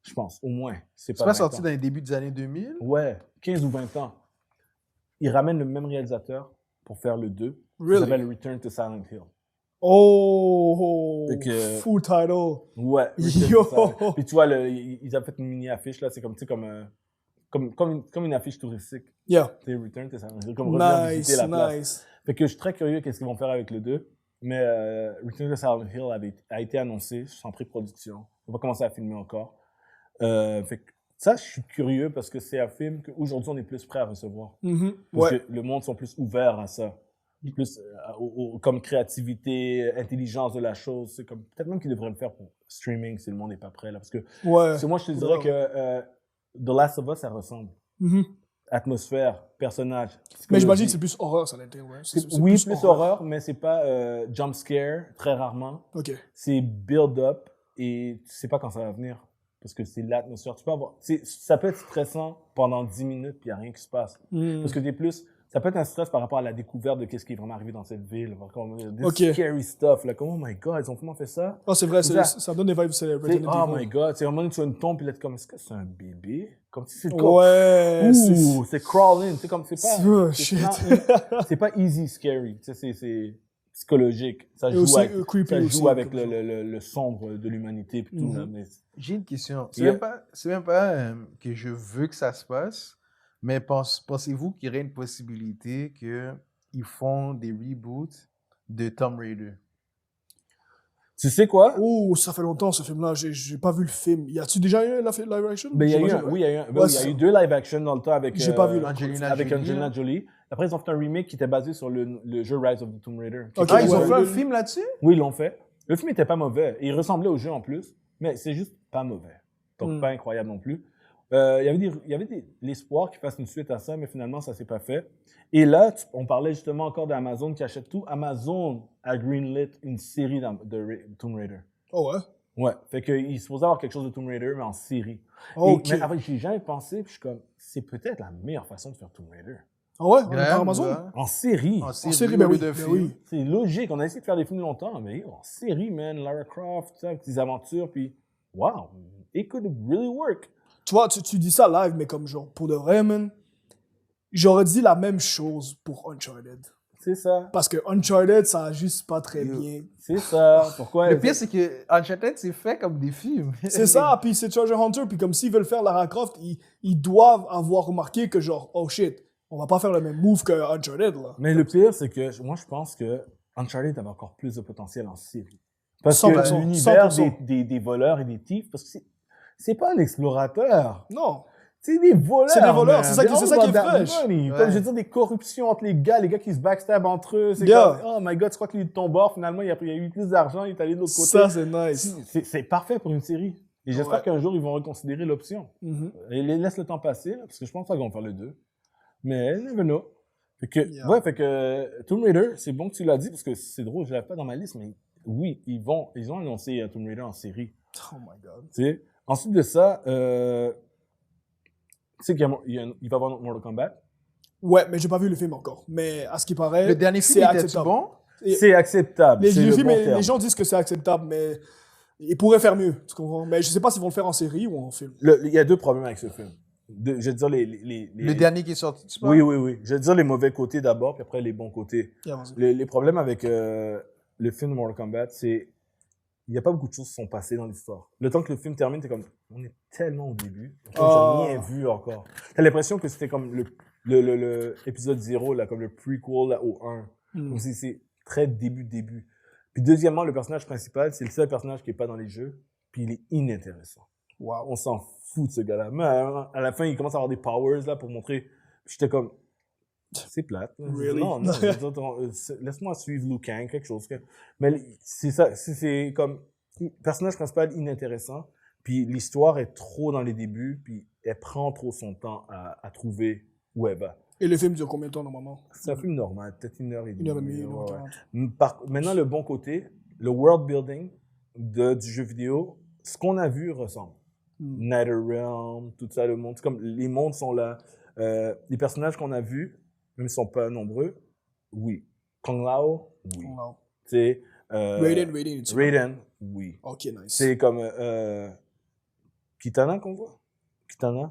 Je pense, au moins. C'est pas sorti dans les débuts des années 2000? Ouais, 15 ou 20 ans. Il ramène le même réalisateur pour faire le 2. Really? Ça s'appelle Return to Silent Hill. Oh! Full title! Ouais. Yo! Puis tu vois, ils ont fait une mini-affiche, là. C'est comme, tu sais, comme une affiche touristique. Yeah. C'est Return to Silent Hill. Comme revenir visiter la place. Fait que je suis très curieux qu'est-ce qu'ils vont faire avec le 2. Mais Return to Silent Hill a été annoncé, je suis en pré-production. On va commencer à filmer encore. Fait que ça, je suis curieux parce que c'est un film qu'aujourd'hui, on est plus prêt à recevoir. Parce que le monde sont plus ouverts à ça. Plus comme créativité, intelligence de la chose. C'est comme peut-être même qu'ils devraient le faire pour streaming si le monde n'est pas prêt. Là, parce que moi, je te dirais que The Last of Us, ça ressemble. Atmosphère, personnage. Mais j'imagine que c'est plus horreur, ça l'intérêt. Oui, plus horreur, mais c'est pas jump scare, très rarement. Okay. C'est build-up et tu sais pas quand ça va venir. Parce que c'est l'atmosphère. Tu peux avoir, ça peut être stressant pendant 10 minutes puis il n'y a rien qui se passe. Parce que ça peut être un stress par rapport à la découverte de qu'est-ce qui est vraiment arrivé dans cette ville. Des scary stuff. Like, oh my God, ils ont vraiment fait ça? Oh, c'est vrai, ça donne des vibes. Oh my God, c'est vraiment sur une tombe puis là, tu es comme, est-ce que c'est un bébé? Comme si c'est ouais. C'est crawling. C'est comme, c'est pas easy scary. C'est psychologique. Ça joue avec le sombre de l'humanité puis tout. Mais... J'ai une question. C'est même pas que je veux que ça se passe, mais pensez-vous qu'il y aurait une possibilité qu'ils font des reboots de Tomb Raider? Tu sais quoi? Oh, ça fait longtemps ce film-là. J'ai pas vu le film. Y a-tu déjà eu un live action? Ben, il y a eu 2 live action dans le temps avec Angelina Jolie. Après, ils ont fait un remake qui était basé sur le jeu Rise of the Tomb Raider. Ils ont fait un film là-dessus? Oui, ils l'ont fait. Le film était pas mauvais. Il ressemblait au jeu en plus. Mais c'est juste pas mauvais. Donc, pas incroyable non plus. Il y avait l'espoir qu'ils fassent une suite à ça, mais finalement, ça s'est pas fait. Et là, on parlait justement encore d'Amazon qui achète tout. Amazon a greenlit une série de Tomb Raider. Oh ouais? Ouais. Fait qu'il est supposé avoir quelque chose de Tomb Raider, mais en série. Ok. Mais après, j'ai jamais pensé, puis je suis comme, c'est peut-être la meilleure façon de faire Tomb Raider. Ah ouais? Ouais, Par Amazon? ouais. En série. En série, au ben lieu oui, de ben film. oui. C'est logique. On a essayé de faire des films longtemps, mais en série, man, Lara Croft, ça, petites aventures, puis wow, it could really work. Tu vois, tu dis ça live, mais comme genre, pour de vrai, man, j'aurais dit la même chose pour Uncharted. C'est ça. Parce que Uncharted, ça a juste pas très bien. C'est ça. Pourquoi? Le pire, c'est que Uncharted, c'est fait comme des films. C'est ça, puis c'est Treasure Hunter, puis comme s'ils veulent faire Lara Croft, ils doivent avoir remarqué que genre, oh shit, on va pas faire le même move que Uncharted, là. Mais le pire, c'est que moi, je pense que Uncharted avait encore plus de potentiel en série. Parce 100%, que l'univers 100%. des voleurs et des thieves, parce que c'est pas un explorateur. Non. C'est des voleurs. C'est des voleurs, man. c'est ça qui est fraîche. Comme Ouais. je veux dire, des corruptions entre les gars qui se backstab entre eux. C'est Yeah. comme, oh my god, tu crois qu'il est de ton bord, finalement, il y a eu plus d'argent, il est allé de l'autre côté. Ça, c'est nice. C'est parfait pour une série. Et j'espère Ouais. qu'un jour, ils vont reconsidérer l'option. Mhm. Et laisse le temps passer, là, parce que je pense pas qu'ils vont faire le 2. Mais, never know. Fait que, Yeah. ouais, fait que Tomb Raider, c'est bon que tu l'as dit, parce que c'est drôle, je l'avais pas dans ma liste, mais oui, ils ont annoncé Tomb Raider en série. Oh my god. Tu sais. Ensuite de ça, tu sais qu'il va y avoir notre Mortal Kombat. Ouais, mais j'ai pas vu le film encore. Mais à ce qui paraît, Le dernier c'est film était acceptable. bon? Et- C'est acceptable. Les, c'est le le film, bon les terme. gens disent que c'est acceptable, mais ils pourraient faire mieux. Tu comprends? Mais je sais pas s'ils vont le faire en série ou en film. Il y a deux problèmes avec ce film. Je vais dire Le dernier qui est sorti, tu Oui, oui, oui. Je vais dire les mauvais côtés d'abord, puis après les bons côtés. Yeah, vas-y. Les problèmes avec le film Mortal Kombat, c'est il n'y a pas beaucoup de choses qui sont passées dans l'histoire. Le temps que le film termine, t'es comme, on est tellement au début, j'ai rien vu encore. T'as l'impression que c'était comme le épisode 0, là, comme le prequel là, au 1. Comme si c'est très début. Puis deuxièmement, le personnage principal, c'est le seul personnage qui n'est pas dans les jeux, puis il est inintéressant. Wow. On s'en fout de ce gars-là. Mais à la fin, il commence à avoir des powers là pour montrer. Puis j'étais comme, c'est plate. Really? Non, je veux dire, laisse-moi suivre Liu Kang, quelque chose. Mais c'est ça, c'est comme personnage principal inintéressant. Puis l'histoire est trop dans les débuts, puis elle prend trop son temps à trouver où elle va. Et le film dure combien de temps normalement? C'est un film normal, peut-être 1h30. 1h30, Ouais. Maintenant, le bon côté, le world building du jeu vidéo, ce qu'on a vu ressemble. NetherRealm, tout ça, le monde. C'est comme les mondes sont là. Les personnages qu'on a vus, même s'ils ne sont pas nombreux, oui. Kung Lao, oui. Wow. C'est Raiden, oui. ok, nice. C'est comme Kitana qu'on voit.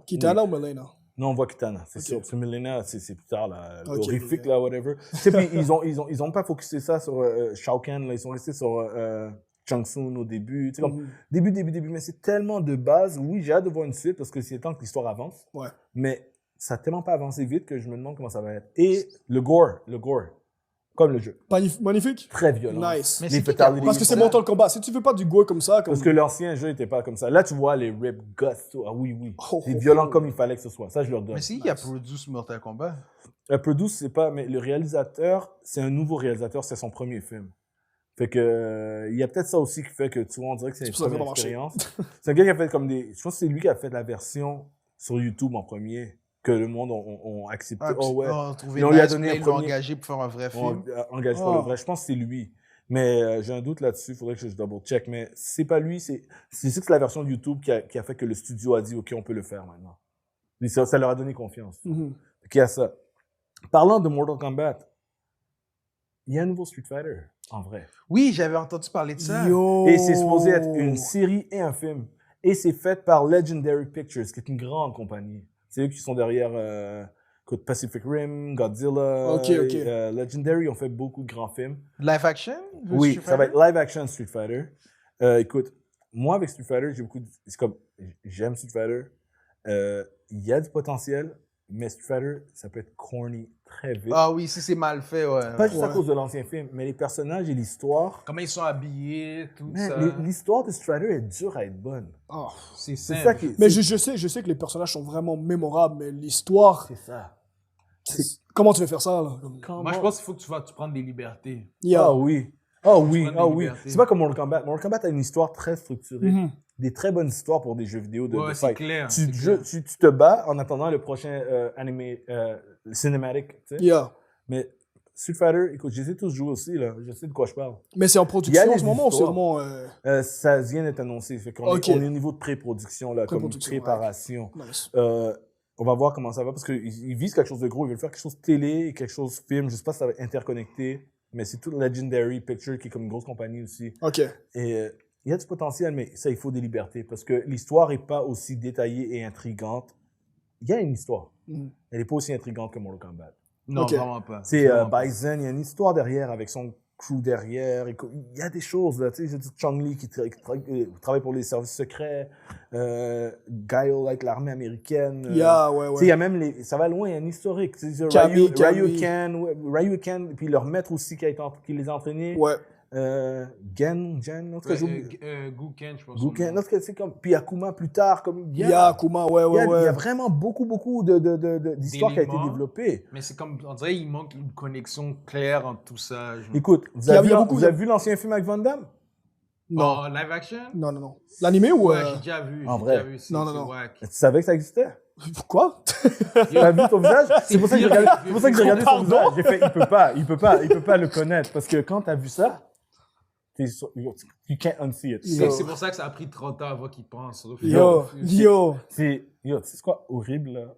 Kitana Oui. ou Melena? Non, on voit Kitana, c'est Ok. sûr. Parce que Milena, c'est plus tard, là, Ok, horrifique, ok. là, whatever. Tu sais, puis ils ont pas focusé ça sur Shao Kahn, là. Ils sont restés sur Shang Tsung au début. Tu sais, comme début. Mais c'est tellement de base. Oui, j'ai hâte de voir une suite parce que c'est temps que l'histoire avance. Ouais. Mais ça n'a tellement pas avancé vite que je me demande comment ça va être. Et le gore, comme le jeu. Magnifique? Très violent. Nice. Mais Les c'est qui fatalities. Parce que c'est Mortal Kombat. Si tu veux pas du gore comme ça, comme... Parce que l'ancien jeu n'était pas comme ça. Là, tu vois les rip guts. Ah oui. Oh, C'est oh, violent oh. comme il fallait que ce soit. Ça, je leur donne. Mais c'est qui a produit ce Mortal Kombat? Produce, c'est pas, mais le réalisateur, c'est un nouveau réalisateur, c'est son premier film. Fait que, il y a peut-être ça aussi qui fait que, tu vois, on dirait que c'est une pour ça que ça première va marcher. expérience. C'est un gars qui a fait comme je pense que c'est lui qui a fait la version sur YouTube en premier, que le monde ont accepté. Oh ouais. Trouvé Ils lui a nice, donné puis un ils l'ont premier- engagé pour faire un vrai film. Engagé pour le vrai. Je pense que c'est lui. Mais j'ai un doute là-dessus, il faudrait que je double-check. Mais c'est pas lui, c'est la version de YouTube qui a fait que le studio a dit, OK, on peut le faire maintenant. Et ça leur a donné confiance. Mhm. Qu'il y a ça. Parlant de Mortal Kombat, il y a un nouveau Street Fighter, en vrai. Oui, j'avais entendu parler de ça. Yo! Et c'est supposé être une série et un film. Et c'est fait par Legendary Pictures, qui est une grande compagnie. C'est eux qui sont derrière Pacific Rim, Godzilla. Ok. Legendary ont fait beaucoup de grands films. Live action? Oui, Street ça va être Fighter? live action Street Fighter. Écoute, moi avec Street Fighter, c'est comme, j'aime Street Fighter. Il y a du potentiel, mais Street Fighter, ça peut être corny très vite. Ah oui, si c'est mal fait, ouais. Pas juste à Ouais. cause de l'ancien film, mais les personnages et l'histoire. Comment ils sont habillés, tout Man, ça. l'histoire de Street Fighter est dure à être bonne. Ah. C'est C'est simple. ça qui. Mais c'est- je sais que les personnages sont vraiment mémorables, mais l'histoire... C'est ça. Comment tu veux faire ça, là? Comme- Moi, je pense qu'il faut que tu prennes des libertés. Yeah. Ah oui. Ah oui, prends des ah oui. libertés. C'est pas comme Mortal Kombat. Mortal Kombat a une histoire très structurée. Mhm. des très bonnes histoires pour des jeux vidéo de Ouais, c'est fight. clair. Tu te bats en attendant le prochain animé cinématique, tu sais. Yeah. Mais Street Fighter, écoute, j'essaie tous de jouer aussi, là. Je sais de quoi je parle. Mais c'est en production en ce moment ou c'est histoires. vraiment... Ça vient d'être annoncé. Fait qu'on Ok. est au niveau de pré-production, là, comme préparation. Nice. On va voir comment ça va parce qu'ils visent quelque chose de gros. Ils veulent faire quelque chose de télé et quelque chose de film. Je sais pas si ça va être interconnecté, mais c'est tout Legendary Pictures qui est comme une grosse compagnie aussi. OK. Et il y a du potentiel, mais ça, il faut des libertés parce que l'histoire n'est pas aussi détaillée et intrigante. Il y a une histoire. Elle n'est pas aussi intrigante que Mortal Kombat. Non, Ok. vraiment pas. C'est Bison, il y a une histoire derrière avec son crew derrière. Il y a des choses, là. Tu sais, Chong-Li qui travaille pour les services secrets. Guile avec l'armée américaine. Yeah, ouais, Tu sais, ouais. il y a même ça va loin, il y a un historique. Tu sais, Camille. Ryu-Ken, puis leur maître aussi qui les a entraînés. Ouais. Gen, en tout cas, Guken, je pense. Guken, en tout cas, c'est comme, puis Akuma plus tard, comme, Yeah, Kuma, ouais, il y ouais. a vraiment beaucoup d'histoires qui a été D'éléments. développée. Mais c'est comme, on dirait qu'il manque une connexion claire entre tout ça. Écoute, vous avez vu l'ancien film avec Van Damme? Non. Oh, live action? Non. L'animé ou... Ouais, j'ai déjà vu. En j'ai vrai? déjà vu, c'est- Non. c'est whack. Tu savais que ça existait? Quoi? T'as vu ton visage? C'est pour ça que j'ai regardé, c'est pour ça que j'ai regardé son Pardon? visage. J'ai fait, il peut pas le connaître. Parce que quand t'as vu ça, you can't unsee it. C'est pour ça que ça a pris 30 ans avant qu'il pense. Yo. Tu sais quoi, horrible, là?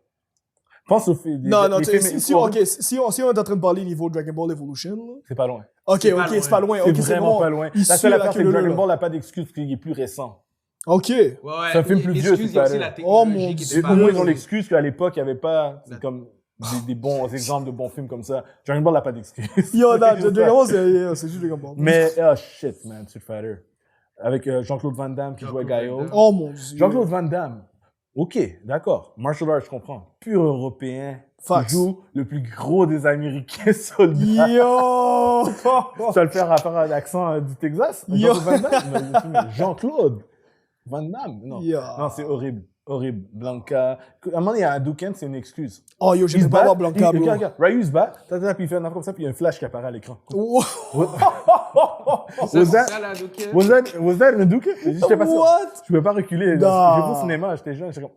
Pense au film. Non, si on est en train de parler niveau Dragon Ball Evolution, là. C'est pas loin. Ok, C'est pas loin. c'est pas loin. C'est Ok, vraiment pas loin. il La suit seule la affaire, c'est que queue Dragon leu, Ball n'a pas d'excuse parce qu'il est plus récent. Ok. Ouais, C'est un film plus vieux, l'excuse, il y a aussi c'est la ça. Oh, technologie mon qui Dieu. était Au moins, ils pas- ont l'excuse qu'à l'époque, il n'y avait pas comme des bons exemples de bons films comme ça. Dragon Ball n'a pas d'excuse. Yo, Dragon Ball, c'est juste Dragon Ball. Mais, oh shit, man, Street Fighter. Avec Jean-Claude Van Damme qui jouait Jean-Claude Gaio. Van Damme. Oh mon Dieu. Jean-Claude Van Damme. Ok, d'accord. Martial arts, je comprends. Pur européen. Facts. Qui joue le plus gros des Américains soldats. Yo! Tu vas le faire à faire un accent du Texas? Yo. Jean-Claude Van Damme? Jean-Claude Van Damme? Non. Yeah. Non, c'est horrible. Horrible. Blanca. À un moment donné, il y a un Hadouken, c'est une excuse. Oh yo, Il j'aime se pas bat, voir Blanca, bro. regarde, Ryu se bat, puis il fait un affaire comme ça, puis il y a un flash qui apparaît à l'écran. What? C'est ça, là, donc, Was that an Hadouken? J'étais pas sûr. What? Je pouvais pas reculer. Non. J'ai vu au cinéma, j'étais jeune, j'étais comme...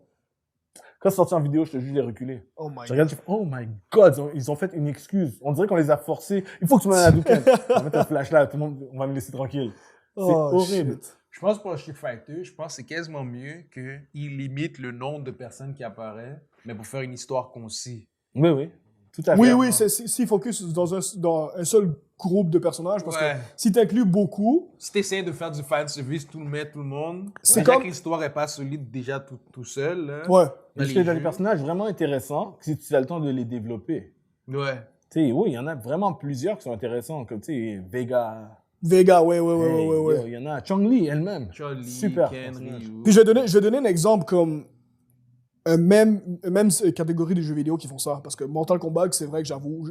Quand c'est sorti en vidéo, je te jure, j'ai reculé. Oh my Je regarde, je fais, oh my god, ils ont fait une excuse. On dirait qu'on les a forcés. Il faut que tu mettes un Hadouken. On va mettre un flash là, tout le monde, on va me laisser tranquille. C'est horrible. shit. Je pense pour Street Fighter, je pense que c'est quasiment mieux qu'il limite le nombre de personnes qui apparaissent, mais pour faire une histoire concise. Oui, oui. Tout à fait. Oui, s'il focus dans un seul groupe de personnages, parce Ouais. que si t'inclus beaucoup, Si tu essaies de faire du fan service, tout le monde, C'est déjà comme- que l'histoire n'est pas solide déjà tout seul. Là, ouais. Parce qu'il y a des personnages vraiment intéressants si tu as le temps de les développer. Ouais. Tu sais, oui, il y en a vraiment plusieurs qui sont intéressants, comme, tu sais, Vega. Vega, ouais. Il y en a. Chong-Li elle-même. Charlie, Super Ken, personnage. Ryu. Puis je vais donner un exemple comme même catégorie de jeux vidéo qui font ça. Parce que Mortal Kombat, c'est vrai que j'avoue,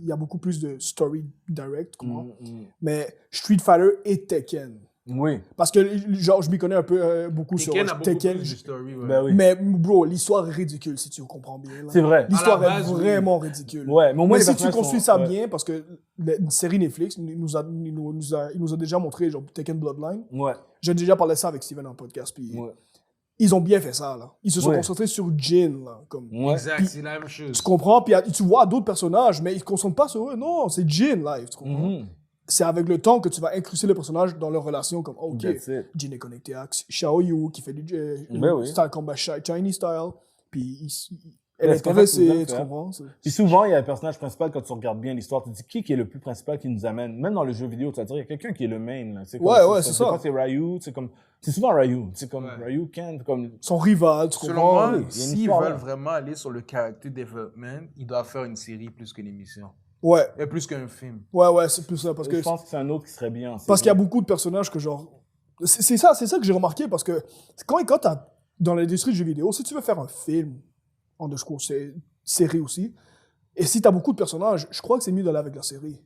il y a beaucoup plus de story direct, comment. Mais Street Fighter et Tekken. Oui. Parce que, genre, je m'y connais un peu, beaucoup Tekken a sur beaucoup Tekken. plus de story. Ouais. Ben oui. Mais, bro, l'histoire est ridicule, si tu comprends bien. là. C'est vrai. L'histoire À la est base, oui. vraiment ridicule. Ouais, mais au moins, Mais les si tu personnages construis sont- ça ouais. bien, parce que une série Netflix il nous a déjà montré genre Tekken Bloodline. Ouais. J'ai déjà parlé de ça avec Steven en podcast. Puis Ouais. ils ont bien fait ça. Là. Ils se sont Ouais. concentrés sur Jin. Là, comme. Ouais. Exact, Puis- c'est la même chose. Tu comprends? Puis tu vois d'autres personnages, mais ils ne se concentrent pas sur eux. Non, c'est Jin live. Tu comprends? Mhm. C'est avec le temps que tu vas incruster les personnages dans leur relation. Comme, OK, That's it. Jin est connecté à Xiao Yu qui fait du Ben oui. style combat Chinese style. Puis elle Ouais, est c'est comme ça qu'ils intéressée. doivent Tu faire. comprends? Puis souvent, il y a un personnage principal, quand tu regardes bien l'histoire, tu te dis qui est le plus principal qui nous amène. Même dans le jeu vidéo, tu vas dire, il y a quelqu'un qui est le main. Là. C'est comme- Ouais, c'est ça. Des fois, c'est Ryu, c'est souvent Ryu. C'est comme Ouais. Ryu, Ken, comme... Son rival, tu Selon comprends? moi, oui, il y a une s'ils histoire, veulent là. vraiment aller sur le character development, ils doivent faire une série plus qu'une émission. Ouais, Et plus qu'un film. ouais, c'est plus ça. Parce que Je pense que c'est un autre qui serait bien. Parce qu'il y a beaucoup de personnages que genre... C'est ça que j'ai remarqué parce que quand t'as... Dans l'industrie du jeu vidéo, si tu veux faire un film, en underscore, c'est série aussi, et si t'as beaucoup de personnages, je crois que c'est mieux d'aller avec la série.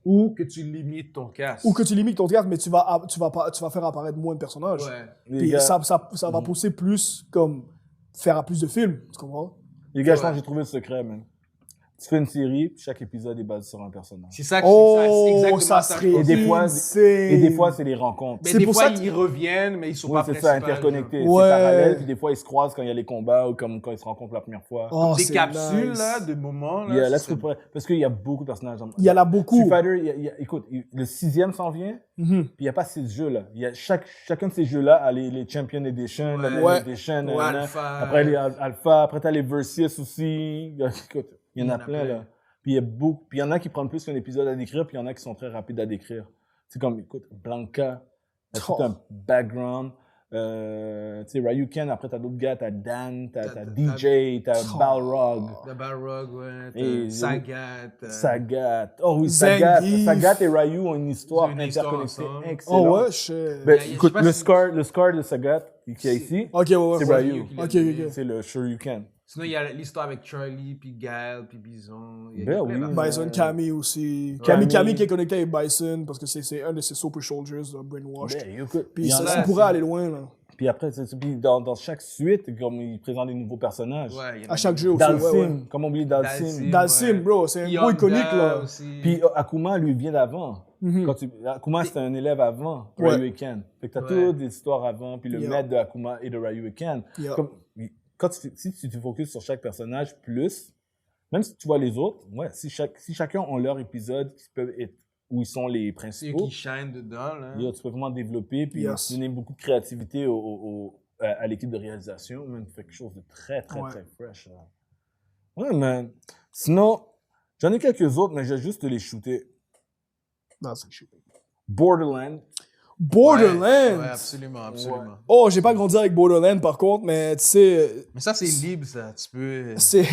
Ou que tu limites ton cast. Ou que tu limites ton théâtre, mais tu vas faire apparaître moins de personnages. Ouais. Les Puis gars, ça va pousser plus comme faire plus de films, tu comprends? les gars, je pense Ouais. que j'ai trouvé le secret, man. Tu fais une série, puis chaque épisode est basé sur un personnage. C'est ça que c'est exactement ça ça. serait Et des fois, insane. et des fois, c'est les rencontres. Mais C'est des pour fois, ça que- ils reviennent, mais ils sont Oui, pas c'est ça, principaux, interconnecté. Ouais. C'est parallèle, puis des fois, ils se croisent quand il y a les combats ou comme quand ils se rencontrent la première fois. Oh, Des c'est capsules, nice. là, de moments, là. Là, ça tu serait- peux- parce qu'il y a beaucoup de personnages. Il y en a beaucoup. Street Fighter, écoute, le 6e s'en vient, Mhm. puis il n'y a pas 6 jeux-là. Il y a chacun de ces jeux-là a les Champion Edition, Ouais. la Main Ouais. Edition, Ouais, nanana. Alpha. Après les Alpha, après t'as les Versus aussi. Écoute, il y en a plein, là. Puis il y a beaucoup, puis il y en a qui prennent plus qu'un épisode à décrire, puis il y en a qui sont très rapides à décrire. C'est comme, écoute, Blanca, t'as tout Oh. un background. Tu sais, Ryuken, après t'as d'autres gars, t'as Dan, t'as DJ, t'as Oh. Balrog. The Balrog, ouais. Et- Sagat. Sagat. Oh oui, Zangief. Sagat et Ryu ont une histoire Ils ont une histoire interconnectée ensemble. excellente. Oh ouais, je... Ben, Je sais écoute, pas le si- scar de Sagat qui est ici, Ok, ouais, ouais. c'est ouais. Ryu. Ok. C'est le Shoryuken. Sinon, il y a l'histoire avec Charlie, puis Gail, puis Bison. Il y a Ben plein oui. d'affaires. Bison Cammy aussi. Cammy. Cammy qui est connecté avec Bison parce que c'est un de ses super soldiers, brainwashed. Ben, écoute, Puis il y en ça a- pourrait aller loin, là. Puis après, puis dans chaque suite, comme ils présentent des nouveaux personnages. Ouais, il y en a À chaque beaucoup. jeu aussi, Dalsim, ouais, ouais. comme on oublie Dalsim. Dalsim, ouais. bro, c'est un Yonda gros iconique, là. aussi. Puis Akuma, lui, vient d'avant. Mhm. Akuma, c'était un élève avant Ouais. Ryu et Ken. Fait que t'as Ouais. toutes des histoires avant, puis le Yeah. maître de Akuma et de Ryu et Ken. Yeah. Comme, si tu te focuses sur chaque personnage plus, même si tu vois les autres, ouais, si chacun ont leur épisode qui peuvent être où ils sont les C'est eux principaux, qui shine dedans, là. là, tu peux vraiment développer puis Yes. donner beaucoup de créativité à l'équipe de réalisation, même fait quelque chose de très très Ouais. très fresh. Là. Ouais, man. Sinon, j'en ai quelques autres, mais je vais juste te les shooter. Non, c'est chaud. Borderlands. Borderlands! Ouais, absolument, absolument. Oh, j'ai pas grandi avec Borderlands, par contre, mais tu sais, Mais ça, c'est libre, ça. Tu peux... c'est...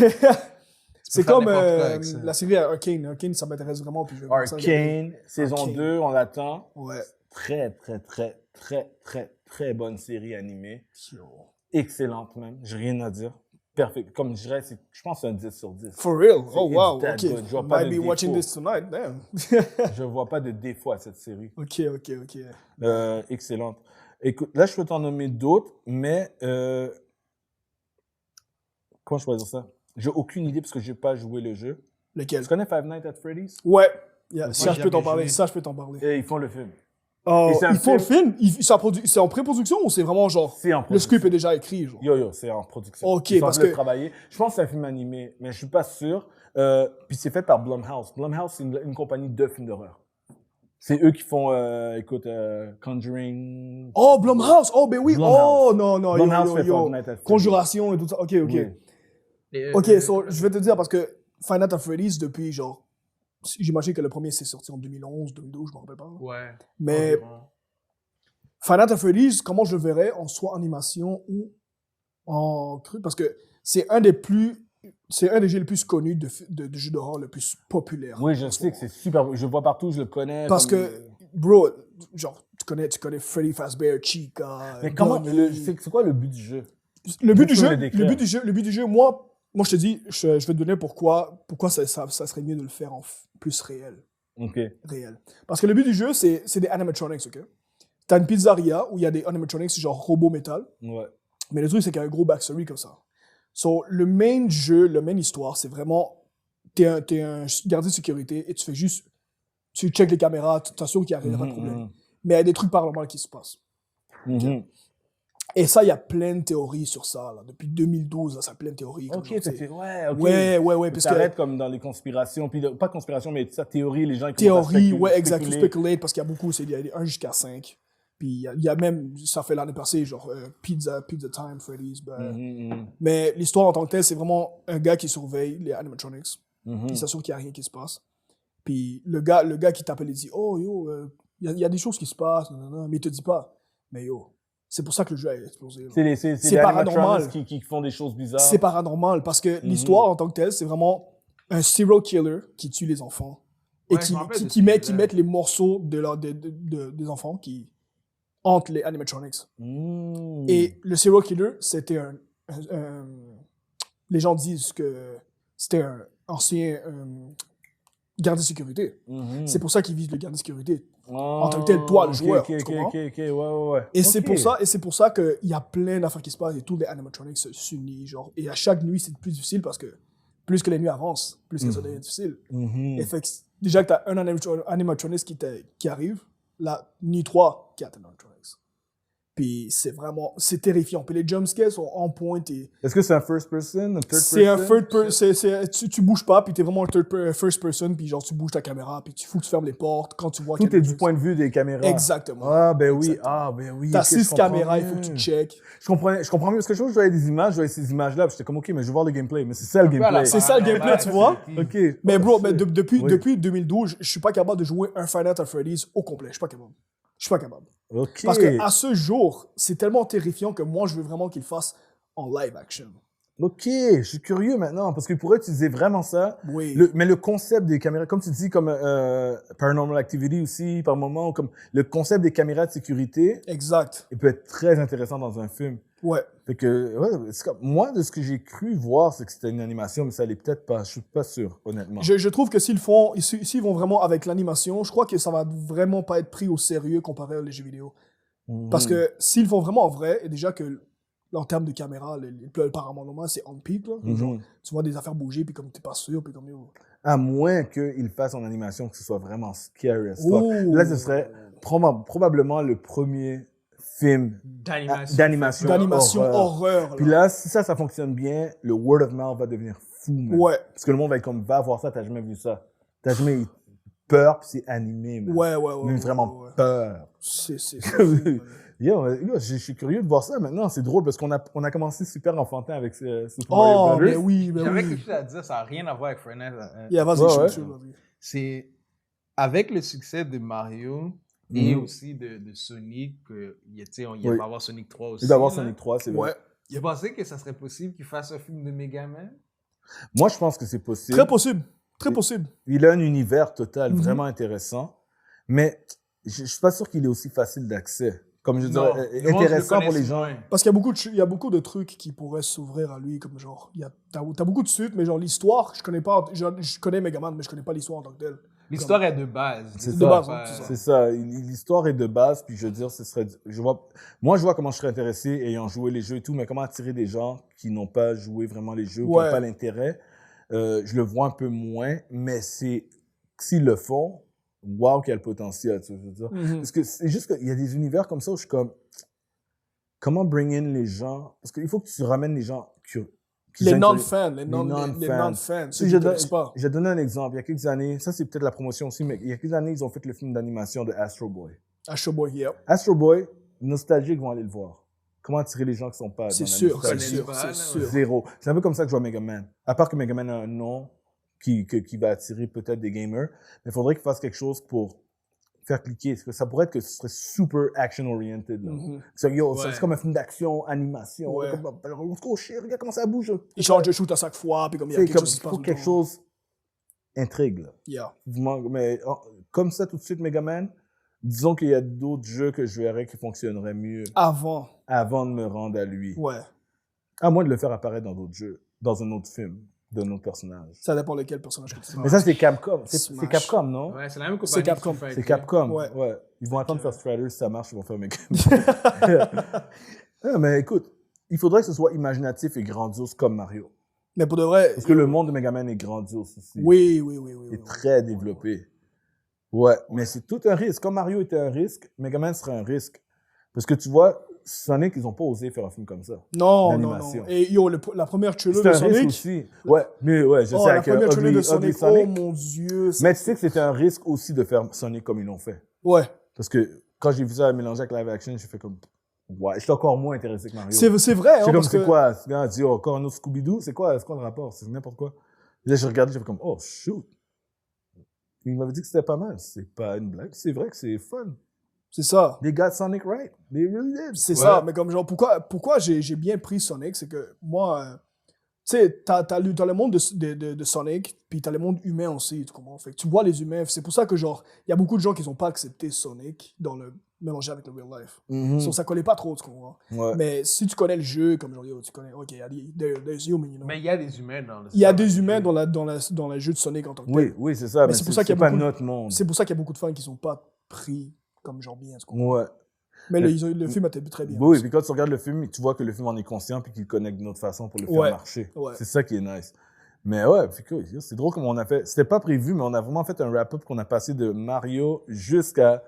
C'est faire comme n'importe quoi avec ça. la série Arcane. Arcane, ça m'intéresse vraiment. Puis je vais commencer à regarder. Arcane, saison Arcane. 2, on l'attend. Ouais. Très, très, très, très, très, très bonne série animée. Yo. Excellente même, j'ai rien à dire. Parfait. Comme je dirais, je pense que c'est un 10 sur 10. For real? C'est- Oh, wow. it's that OK. good. Je vois pas Might de be watching défaut. this tonight. Damn. Je vois pas de défaut à cette série. OK. Excellente. Écoute, là, je peux t'en nommer d'autres, mais comment choisir ça? J'ai aucune idée parce que j'ai pas joué le jeu. Lequel? Tu connais Five Nights at Freddy's? Ouais. Yeah, Moi, ça, j'ai je peux t'en jamais parler. joué. Ça, je peux t'en parler. Et ils font le film. Oh, Et c'est un ils font le film? C'est en pré-production ou c'est vraiment genre... C'est en Le production. script est déjà écrit, genre? Yo, c'est en production. Ok, Ils sont en parce train de que- travailler. Je pense que c'est un film animé, mais je suis pas sûr. Puis c'est fait par Blumhouse. Blumhouse, c'est une compagnie de films d'horreur. C'est eux qui font, Conjuring. Oh, Blumhouse! Oh, ben oui! Blumhouse. Oh, non, yo, Blumhouse yo, fait yo. Five Nights at Freddy's. Conjuration et tout ça. OK. Oui. Et, OK, so, je vais te dire, parce que Five Nights at Freddy's, depuis, genre... J'imagine que le premier s'est sorti en 2011, 2012, je me rappelle pas. Ouais. Mais Environ. Five Nights at Freddy's, comment je le verrais, en soit animation ou en truc, parce que c'est un des jeux les plus connus de jeux d'horreur le plus populaire. Oui, je sais que c'est super. Je le vois partout, je le connais. Parce comme- que, bro, genre, tu connais Freddy Fazbear, Chica, Mais comment. Bonnie. C'est quoi le but du jeu? Le but Tu du peux jeu, me le décrire? le but du jeu, moi je te dis, je vais te donner pourquoi ça serait mieux de le faire en plus réel. Ok. Réel. Parce que le but du jeu, c'est des animatronics, ok? T'as une pizzeria où il y a des animatronics genre robot métal, Ouais. mais le truc, c'est qu'il y a un gros backstory comme ça. So, le main jeu, le main histoire, c'est vraiment, t'es un gardien de sécurité et tu fais juste, tu checkes les caméras, tu t'assures qu'il n'y a pas de problème. Mais il y a des trucs paranormaux qui se passent. Mhm. Et ça, il y a plein de théories sur ça. Là. Depuis 2012, là, ça a plein de théories. comme Ok, genre, ça tu sais. fait. Ouais, ok. Ouais, parce que T'arrêtes comme dans les conspirations, puis pas conspiration, mais ça, théorie, les gens qui théorie, ouais, exact, speculate, parce qu'il y a beaucoup, il y a 1 jusqu'à 5. Puis il y a même, ça fait l'année passée, genre Pizza Time, Freddy's. Mais l'histoire en tant que telle, c'est vraiment un gars qui surveille les animatronics. Il s'assure qu'il n'y a rien qui se passe. Puis le gars qui t'appelle, il dit, oh yo, il y a des choses qui se passent, nanana, mais il te dit pas. Mais yo, c'est pour ça que le jeu a explosé. Là. C'est C'est les paranormal. animatronics qui font des choses bizarres. C'est paranormal parce que l'histoire en tant que telle, c'est vraiment un serial killer qui tue les enfants et Ouais, je me rappelle de qui ce met film-là. les morceaux des enfants qui hantent les animatronics. Mm. Et le serial killer, c'était les gens disent que c'était un ancien gardien de sécurité. C'est pour ça qu'ils visent le gardien de sécurité. En tant que tel, toi, le joueur, Ok, tu comprends? ouais. Et c'est pour ça qu'il y a plein d'affaires qui se passent et tous les animatronics s'unissent, genre. Et à chaque nuit, c'est plus difficile parce que plus que les nuits avancent, plus que ça devient difficile. Mhm. Et fait que, déjà que tu as un animatronics qui arrive, la nuit 3 qui a un animatronics. Puis c'est terrifiant. Puis les jumpscares sont on point. Est-ce que c'est un first person, un third person? C'est un third person. Tu bouges pas, puis t'es vraiment un first person, puis genre tu bouges ta caméra, puis il faut que tu fermes les portes quand tu vois. Tout est du point de vue des caméras. Exactement. Ah, ben oui. Exactement. Ah, ben oui. T'as ok, 6 je comprends caméras, il mieux. faut que tu check. Je comprends mieux parce que je voyais des images, je voyais ces images-là, puis j'étais comme, ok, mais je veux voir le gameplay. Mais c'est ça le gameplay. C'est ça le gameplay, tu vois. Ok. Mais bro, mais shit. depuis 2012, je suis pas capable de jouer un Final Fantasy Freddy's au complet. Je suis pas capable. Ok. Parce qu'à ce jour, c'est tellement terrifiant que moi, je veux vraiment qu'il fasse en live action. Ok, je suis curieux maintenant, parce qu'ils pourraient utiliser vraiment ça. Oui. Mais le concept des caméras, comme tu dis, comme Paranormal Activity aussi, par moment, ou comme le concept des caméras de sécurité, Exact. il peut être très intéressant dans un film. Ouais. Fait que, ouais, moi, de ce que j'ai cru voir, c'est que c'était une animation, mais ça l'est peut-être pas. Je suis pas sûr, honnêtement. Je trouve que s'ils vont vraiment avec l'animation, je crois que ça va vraiment pas être pris au sérieux comparé aux jeux vidéo. Parce que s'ils font vraiment en vrai, et déjà que en termes de caméra, le paranormal, c'est on peak, là. Genre, tu vois des affaires bouger, puis comme t'es pas sûr, puis comme... À moins qu'ils fassent en animation, que ce soit vraiment scary as fuck. Oh. Là, ce serait probablement le premier film D'animation. Horreur. Puis là, si ça fonctionne bien, le word of mouth va devenir fou, man. Ouais. Parce que le monde va être comme, va voir ça, t'as jamais vu ça. T'as jamais eu peur, puis c'est animé, man. Ouais. Mais vraiment ouais. peur. C'est fou, man. Yo, je suis curieux de voir ça maintenant. C'est drôle parce qu'on a commencé super enfantin avec Super Mario Oh, Brothers. mais oui, mais J'avais oui. quelque chose à dire, ça n'a rien à voir avec Freddy. Yeah, vas-y, Ouais, shoot, ouais. vas-y. C'est avec le succès de Mario et aussi de Sonic, il va y avoir Sonic 3 aussi. Il doit y avoir là. Sonic 3, c'est vrai. Ouais. Vous pensez que ça serait possible qu'il fasse un film de Megaman? Moi, je pense que c'est possible. Très possible. Très possible. Il a un univers total Mhm. vraiment intéressant, mais je suis pas sûr qu'il est aussi facile d'accès. Comme je Non, dirais, le monde le intéressant pour les connaisse gens. moins. Parce qu'il y a beaucoup de trucs qui pourraient s'ouvrir à lui, comme genre, t'as beaucoup de suites, mais genre l'histoire, je connais pas, je connais Megaman, mais je connais pas l'histoire en tant que telle. L'histoire est de base. C'est De ça. base, hein, c'est ça. C'est ça. L'histoire est de base, puis je veux dire, moi, je vois comment je serais intéressé ayant joué les jeux et tout, mais comment attirer des gens qui n'ont pas joué vraiment les jeux, qui Ouais. n'ont pas l'intérêt. Je le vois un peu moins, mais s'ils le font, wow, quel potentiel, tu vois, je veux dire. Mhm. Parce que c'est juste qu'il y a des univers comme ça où je suis comme, comment bring in les gens? Parce qu'il faut que tu ramènes les gens qui Les sont non-fans, les non-fans. non-fans, ceux Si qui ne connaissent pas. je vais donner un exemple. Il y a quelques années, ça c'est peut-être la promotion aussi, mais il y a quelques années, ils ont fait le film d'animation de Astro Boy. Astro Boy, yeah. Astro Boy, nostalgiques vont aller le voir. Comment attirer les gens qui sont pas C'est dans la sûr, c'est nostalgie? sûr, pas, c'est là, sûr. Zéro. C'est un peu comme ça que je vois Mega Man. À part que Mega Man a un nom qui va attirer peut-être des gamers, mais il faudrait qu'il fasse quelque chose pour faire cliquer. Parce que ça pourrait être que ce serait super action-oriented. Là. Mhm. C'est Ouais. comme un film d'action, animation. Ouais. Comme, oh shit, regarde comment ça bouge. Il change de shoot à chaque fois, puis comme il y a C'est quelque comme, chose qui se il passe. faut tout le quelque temps. chose intrigue. Là. Yeah. Mais comme ça, tout de suite, Mega Man, disons qu'il y a d'autres jeux que je verrais qui fonctionneraient mieux Avant, avant de me rendre à lui. ouais. À moins de le faire apparaître dans d'autres jeux, dans un autre film, d'un autre personnage. Ça dépend lequel personnage que tu Mais prends. ça, c'est Capcom. C'est Smash. Capcom, non? Ouais, c'est la même compagnie. C'est Capcom. qui fait C'est que- Capcom. Ouais. Ouais. Ils vont attendre de faire Strider. Si ça marche, ils vont faire Mega. Ah, mais écoute, il faudrait que ce soit imaginatif et grandiose comme Mario. Mais pour de vrai, Parce que le monde de Mega Man est grandiose aussi. oui. Il est très développé. Ouais, mais c'est tout un risque. Comme Mario était un risque, Mega Man serait un risque. Parce que tu vois, Sonic, ils n'ont pas osé faire un film comme ça. Non. L'animation. Et yo, la première trailer C'est de un risque Sonic. aussi. Ouais, mais ouais, je sais La avec première trailer de Ugly Sonic. Sonic. Oh mon dieu. Mais tu sais que c'était un risque aussi de faire Sonic comme ils l'ont fait. Ouais. Parce que quand j'ai vu ça mélanger avec live action, j'ai fait comme, ouais, j'étais encore moins intéressé que Mario. C'est vrai, hein, C'est comme, parce c'est que... quoi? Ce gars a dit, oh, encore un autre Scooby-Doo? C'est quoi le rapport? C'est n'importe quoi. Et là, j'ai regardé, j'ai fait comme, oh, shoot. Il m'avait dit que c'était pas mal. C'est pas une blague. C'est vrai que c'est fun. C'est ça. They got Sonic right. They really did. C'est Ouais. ça. Mais comme genre, pourquoi j'ai bien pris Sonic, c'est que moi... tu sais, t'as le monde de Sonic, puis t'as le monde humain aussi, tu comprends? Fait que tu vois les humains, c'est pour ça que genre, il y a beaucoup de gens qui n'ont pas accepté Sonic dans le mélanger avec le real life. Mhm. So, ça collait pas trop, tu comprends? Ouais. Mais si tu connais le jeu, comme genre, yo, tu connais, ok, there's human, you know. Mais il y a des humains dans le Il y a des humains dans le jeu de Sonic en tant que tel. Oui, c'est ça. Mais c'est c'est pour ça qu'il y a pas beaucoup de- notre monde. C'est pour ça qu'il y a beaucoup de fans qui sont pas pris comme genre bien, tu comprends? Ouais. Mais le film a été très bien. Oui, puis quand tu regardes le film, tu vois que le film en est conscient puis qu'il le connecte d'une autre façon pour le faire Ouais. marcher. Ouais. C'est ça qui est nice. Mais ouais, c'est drôle comme on a fait. C'était pas prévu, mais on a vraiment fait un wrap-up qu'on a passé de Mario jusqu'à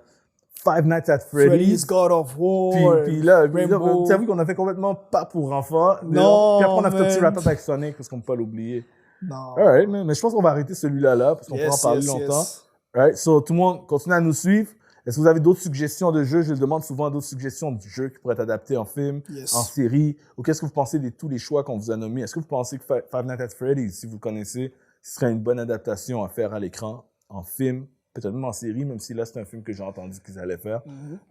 Five Nights at Freddy's. God of War. Puis là, tu as vu qu'on a fait complètement pas pour enfants. Non. Puis après, on a fait un petit wrap-up avec Sonic, parce qu'on ne peut pas l'oublier. Non. Alright, mais je pense qu'on va arrêter celui-là, parce qu'on pourra en parler longtemps. Alright, so tout le monde, continuez à nous suivre. Est-ce que vous avez d'autres suggestions de jeux? Je demande souvent d'autres suggestions de jeux qui pourraient être adaptés en film, en série. Ou qu'est-ce que vous pensez de tous les choix qu'on vous a nommés? Est-ce que vous pensez que Five Nights at Freddy's, si vous le connaissez, ce serait une bonne adaptation à faire à l'écran, en film, peut-être même en série, même si là, c'est un film que j'ai entendu qu'ils allaient faire.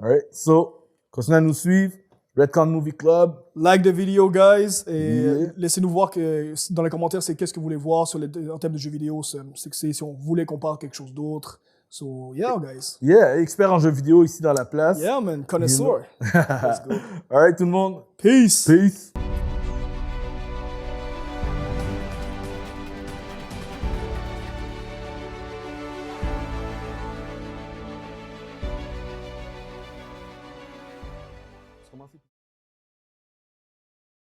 Alright, so, continuez à nous suivre. Redcon Movie Club. Like the video, guys. Et laissez-nous voir dans les commentaires, c'est qu'est-ce que vous voulez voir en termes de jeux vidéo. C'est si on voulait qu'on parle quelque chose d'autre. So, yeah, guys. Yeah, expert en jeux vidéo ici dans la place. Yeah, man. Connoisseur. Let's go. All right, tout le monde. Peace. Peace.